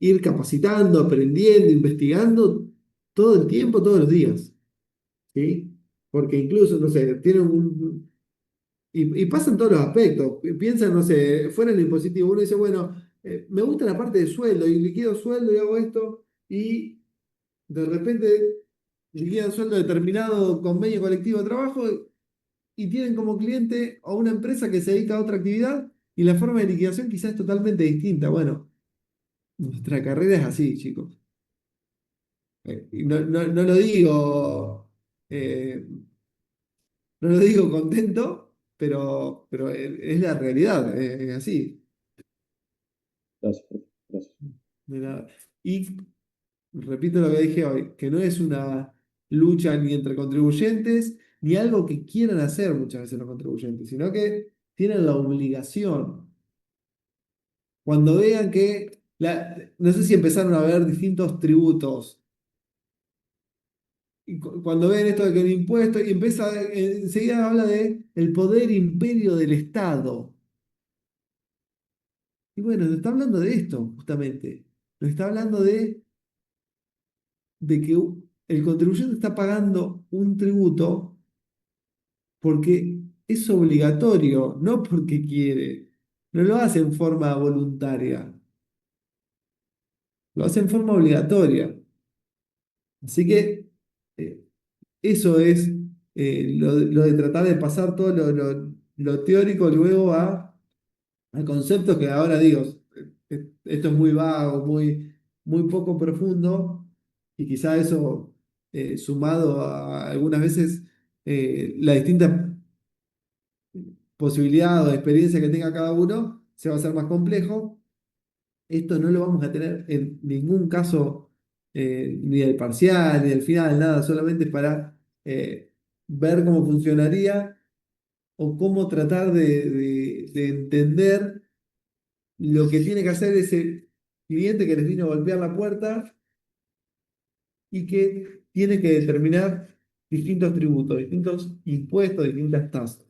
ir capacitando, aprendiendo, investigando todo el tiempo, todos los días. ¿Sí? Porque incluso, no sé, tienen y pasa en todos los aspectos. Piensan, no sé, fuera del impositivo. Uno dice, bueno, me gusta la parte de sueldo y liquido sueldo y hago esto. Y de repente liquidan sueldo determinado convenio colectivo de trabajo y tienen como cliente a una empresa que se dedica a otra actividad y la forma de liquidación quizás es totalmente distinta. Bueno, nuestra carrera es así, chicos. Y no lo digo. eh, No lo digo contento, pero es la realidad, es así. Gracias, profe, gracias. Mira, y repito lo que dije hoy, que no es una lucha ni entre contribuyentes, ni algo que quieran hacer muchas veces los contribuyentes, sino que tienen la obligación. Cuando vean que, no sé si empezaron a ver distintos tributos, y cuando ven esto de que el impuesto, y empieza, enseguida habla de el poder imperio del Estado. Y bueno, nos está hablando de esto, justamente. Nos está hablando de que el contribuyente está pagando un tributo porque es obligatorio, no porque quiere. No lo hace en forma voluntaria, lo hace en forma obligatoria. Así que eh, eso es lo de tratar de pasar todo lo teórico luego a conceptos que ahora digo, esto es muy vago, muy poco profundo, y quizá eso, sumado a algunas veces la distinta posibilidad o experiencia que tenga cada uno, se va a hacer más complejo. Esto no lo vamos a tener en ningún caso, ni del parcial, ni del final, nada, solamente para ver cómo funcionaría o cómo tratar de entender lo que tiene que hacer ese cliente que les vino a golpear la puerta y que tiene que determinar distintos tributos, distintos impuestos, distintas tasas.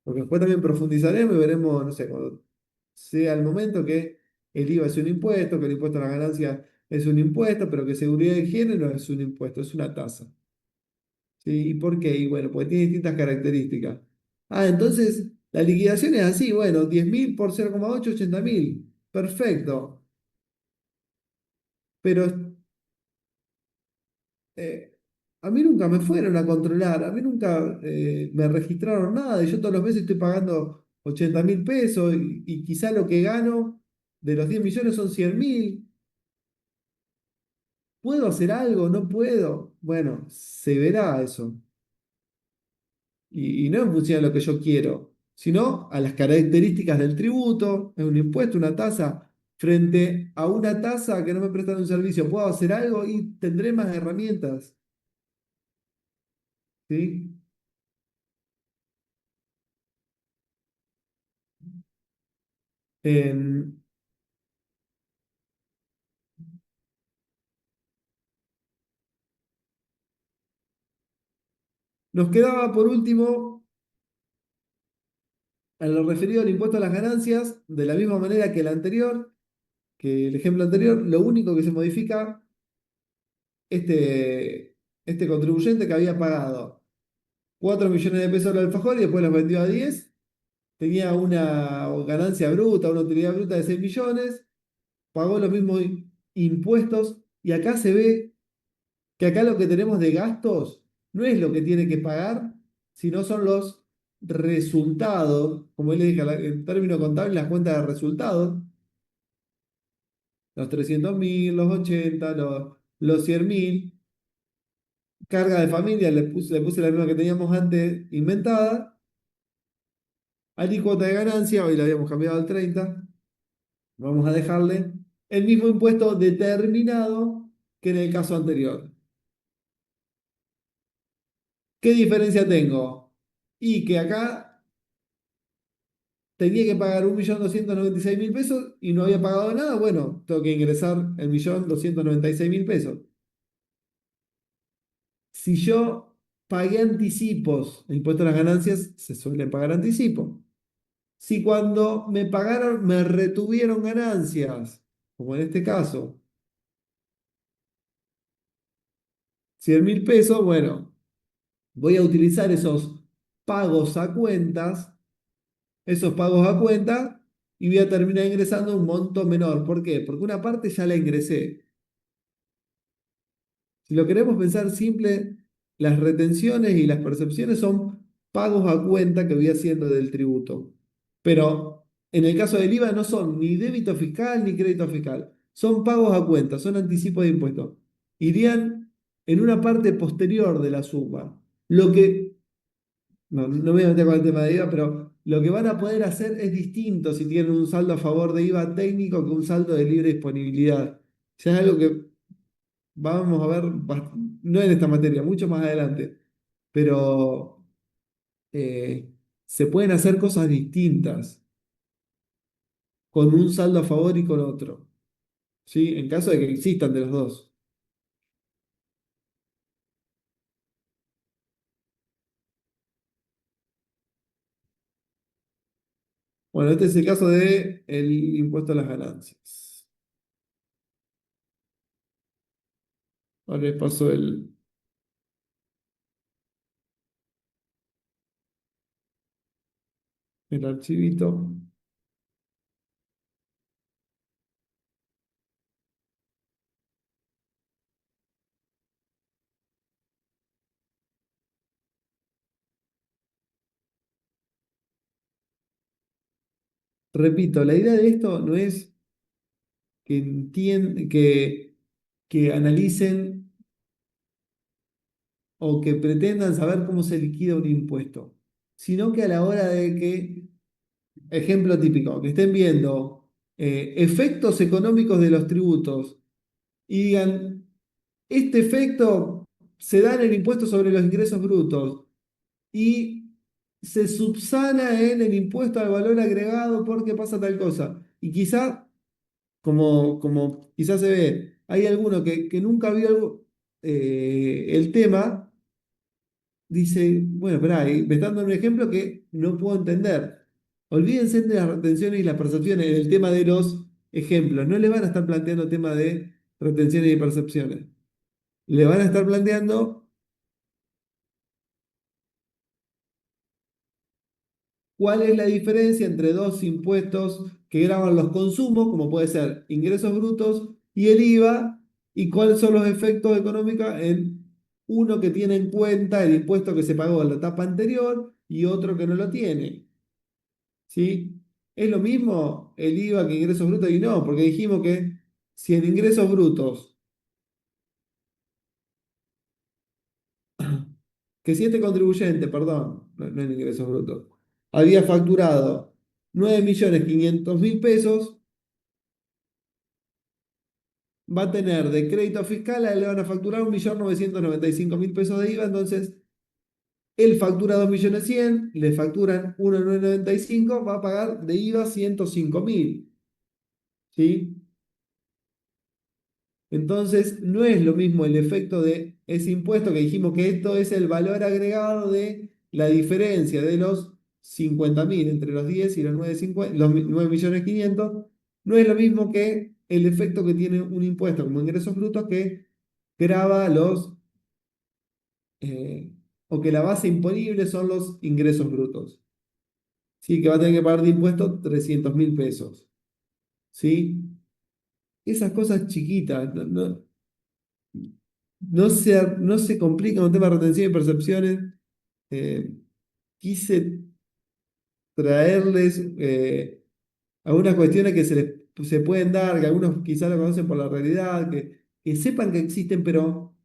Porque después también profundizaremos y veremos, no sé, cuando sea el momento que el IVA es un impuesto, que el impuesto a la ganancia es un impuesto, pero que seguridad de higiene no es un impuesto, es una tasa. ¿Sí? ¿Y por qué? Y bueno, porque tiene distintas características. Ah, entonces la liquidación es así, bueno, 10.000 por 0,8, 80.000. Perfecto. Pero eh, a mí nunca me fueron a controlar, a mí nunca me registraron nada y yo todos los meses estoy pagando 80.000 pesos y quizá lo que gano de los 10 millones son 100.000. ¿Puedo hacer algo? ¿No puedo? Bueno, se verá eso. Y no en función de lo que yo quiero, sino a las características del tributo, es un impuesto, una tasa. Frente a una tasa que no me prestan un servicio, ¿puedo hacer algo? Y tendré más herramientas. ¿Sí? Em, Nos quedaba por último, en lo referido al impuesto a las ganancias, de la misma manera que el anterior, que el ejemplo anterior, lo único que se modifica, este contribuyente que había pagado 4 millones de pesos al alfajor y después los vendió a 10, tenía una ganancia bruta, una utilidad bruta de 6 millones, pagó los mismos impuestos, y acá se ve que acá lo que tenemos de gastos no es lo que tiene que pagar, sino son los resultados, como él le dije, en términos contables, las cuentas de resultados, los 300.000, los 80, los 100.000, carga de familia, le puse la misma que teníamos antes inventada, alícuota de ganancia, hoy la habíamos cambiado al 30, vamos a dejarle el mismo impuesto determinado que en el caso anterior. ¿Qué diferencia tengo? Y que acá tenía que pagar 1.296.000 pesos y no había pagado nada, bueno, tengo que ingresar el 1.296.000 pesos. Si yo pagué anticipos, el impuesto a las ganancias se suelen pagar anticipos. Si cuando me pagaron me retuvieron ganancias, como en este caso, 100.000 pesos, bueno, voy a utilizar pagos a cuentas, esos pagos a cuenta, y voy a terminar ingresando un monto menor. ¿Por qué? Porque una parte ya la ingresé. Si lo queremos pensar simple, las retenciones y las percepciones son pagos a cuenta que voy haciendo del tributo. Pero en el caso del IVA no son ni débito fiscal ni crédito fiscal. Son pagos a cuenta, son anticipos de impuestos. Irían en una parte posterior de la suma. Lo que, no me voy a meter con el tema de IVA, pero lo que van a poder hacer es distinto si tienen un saldo a favor de IVA técnico que un saldo de libre disponibilidad. Ya es algo que vamos a ver, no en esta materia, mucho más adelante, pero eh, se pueden hacer cosas distintas con un saldo a favor y con otro, ¿sí? En caso de que existan de los dos. Bueno, este es el caso del impuesto a las ganancias. Ahora les paso el archivito. Repito, la idea de esto no es que analicen o que pretendan saber cómo se liquida un impuesto, sino que a la hora de que, ejemplo típico, que estén viendo efectos económicos de los tributos y digan, este efecto se da en el impuesto sobre los ingresos brutos y se subsana en el impuesto al valor agregado porque pasa tal cosa. Y quizá, como quizás se ve, hay alguno que nunca vio el tema, dice, bueno, espera, me están dando un ejemplo que no puedo entender. Olvídense de las retenciones y las percepciones en el tema de los ejemplos. No le van a estar planteando tema de retenciones y percepciones. Le van a estar planteando cuál es la diferencia entre dos impuestos que graban los consumos, como puede ser ingresos brutos y el IVA, y cuáles son los efectos económicos en uno que tiene en cuenta el impuesto que se pagó en la etapa anterior y otro que no lo tiene. ¿Sí? ¿Es lo mismo el IVA que ingresos brutos? Y no, porque dijimos que si en ingresos brutos, que si este contribuyente, perdón, no en ingresos brutos, había facturado 9.500.000 pesos, va a tener de crédito fiscal, a él le van a facturar 1.995.000 pesos de IVA, entonces él factura 2.100.000, le facturan 1.995, va a pagar de IVA 105.000. ¿Sí? Entonces, no es lo mismo el efecto de ese impuesto que dijimos que esto es el valor agregado de la diferencia de los 50.000 entre los 10 y los 9.500.000. No es lo mismo que el efecto que tiene un impuesto como ingresos brutos que grava eh, o que la base imponible son los ingresos brutos. ¿Sí? Que va a tener que pagar de impuestos 300.000 pesos. ¿Sí? Esas cosas chiquitas, no se complica con temas de retención y percepciones. Quise traerles algunas cuestiones que se pueden dar, que algunos quizás lo conocen por la realidad, que sepan que existen, pero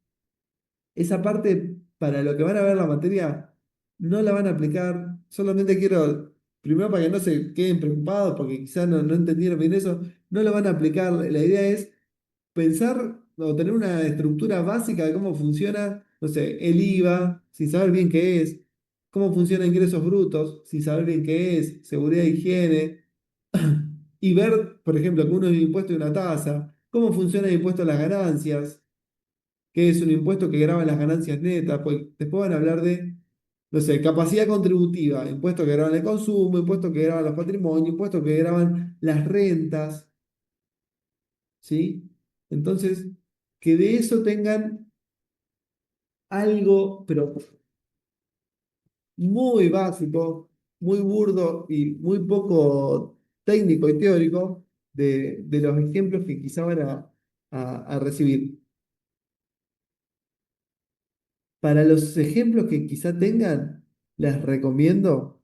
esa parte para lo que van a ver la materia no la van a aplicar. Solamente quiero, primero para que no se queden preocupados, porque quizás no entendieron bien eso, no lo van a aplicar. La idea es pensar o tener una estructura básica de cómo funciona, no sé, el IVA, sin saber bien qué es, cómo funciona ingresos brutos, sin saber bien qué es, seguridad e higiene, y ver, por ejemplo, que uno es un impuesto y una tasa, cómo funciona el impuesto a las ganancias, que es un impuesto que grava las ganancias netas, pues después van a hablar de, no sé, capacidad contributiva, impuestos que graban el consumo, impuestos que graban los patrimonios, impuestos que graban las rentas. ¿Sí? Entonces, que de eso tengan algo, pero muy básico, muy burdo y muy poco técnico y teórico de los ejemplos que quizá van a recibir. Para los ejemplos que quizá tengan, les recomiendo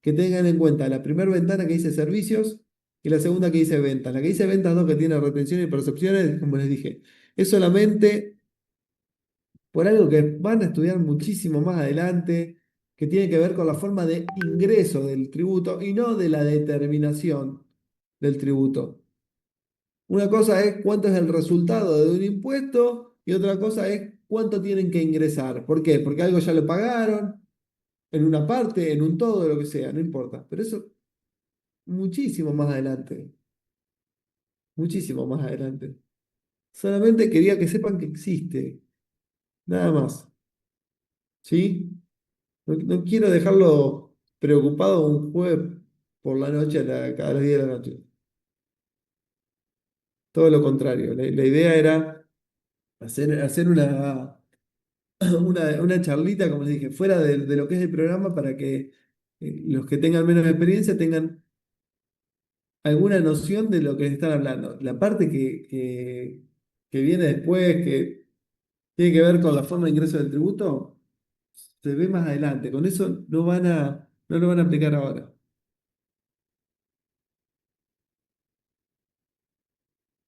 que tengan en cuenta la primera ventana que dice servicios y la segunda que dice ventas. La que dice ventas 2 que tiene retención y percepciones, como les dije, es solamente por algo que van a estudiar muchísimo más adelante, que tiene que ver con la forma de ingreso del tributo y no de la determinación del tributo. Una cosa es cuánto es el resultado de un impuesto y otra cosa es cuánto tienen que ingresar. ¿Por qué? Porque algo ya lo pagaron, en una parte, en un todo, lo que sea, no importa. Pero eso muchísimo más adelante. Muchísimo más adelante. Solamente quería que sepan que existe. Nada más. ¿Sí? No quiero dejarlo preocupado un jueves por la noche cada las 10 de la noche. Todo lo contrario. La idea era hacer una charlita, como les dije, fuera de lo que es el programa para que los que tengan menos experiencia tengan alguna noción de lo que les están hablando. La parte que viene después, que tiene que ver con la forma de ingreso del tributo, se ve más adelante. Con eso no lo van a aplicar ahora.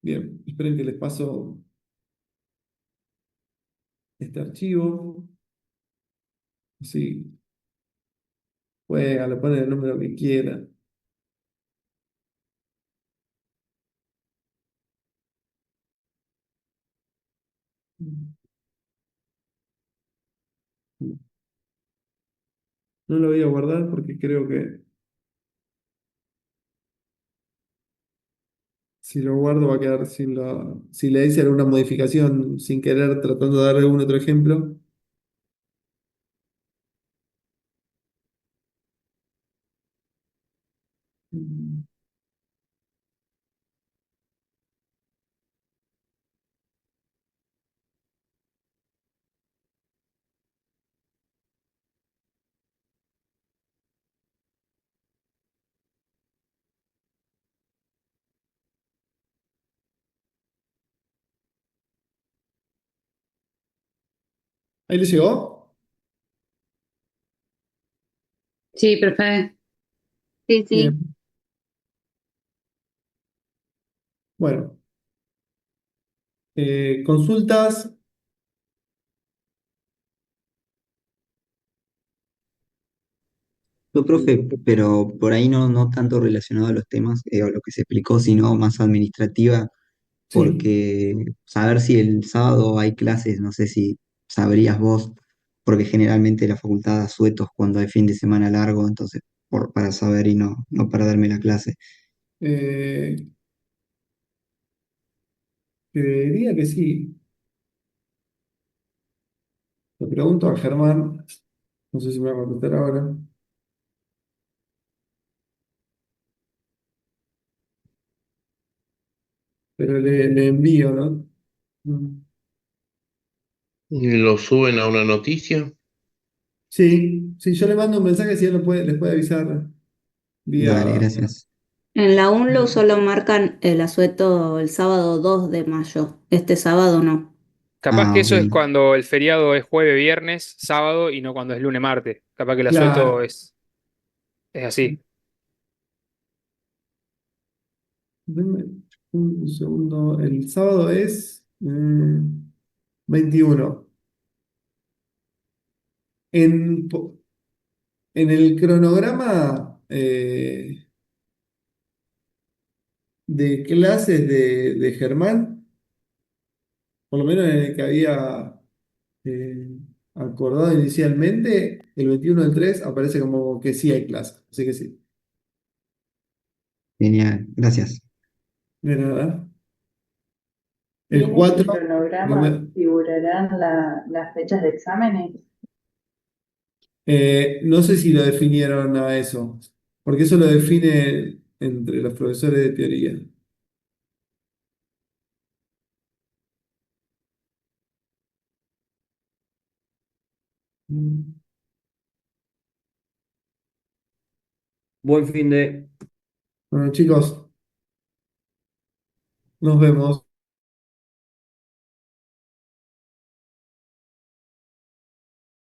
Bien, esperen que les paso este archivo. Sí, juega, le ponen el número que quieran. No lo voy a guardar porque creo que si lo guardo va a quedar sin la. Si le hice alguna modificación sin querer, tratando de dar algún otro ejemplo. ¿Ahí le llegó? Sí, profe. Sí, sí. Bien. Bueno, consultas. Yo, profe, pero por ahí no tanto relacionado a los temas, o lo que se explicó, sino más administrativa, Sí. porque saber si el sábado hay clases, no sé si sabrías vos, porque generalmente la facultad da suetos cuando hay fin de semana largo, entonces, para saber y no perderme la clase. eh, Creería que sí. Le pregunto a Germán. No sé si me va a contestar ahora. Pero le envío, ¿no? Mm. ¿Lo suben a una noticia? Sí, sí, yo le mando un mensaje si él les puede avisar Dale, vía. gracias. En la UNLU solo marcan el asueto el sábado 2 de mayo. Este sábado no. Capaz Ah, que ok. eso es cuando el feriado es jueves, viernes, sábado y no cuando es lunes, martes. Capaz que el asueto Claro. es así. Denme un segundo. El sábado es 21. En, po- en el cronograma de clases de Germán, por lo menos en el que había eh, acordado inicialmente, el 21 del 3 aparece como que sí hay clase. Así que sí. Genial, gracias. De nada. ¿Y El en ese 4 cronograma figurarán las fechas de exámenes? no sé si lo definieron a eso, porque eso lo define entre los profesores de teoría. Mm. Buen fin de... Bueno, chicos, nos vemos.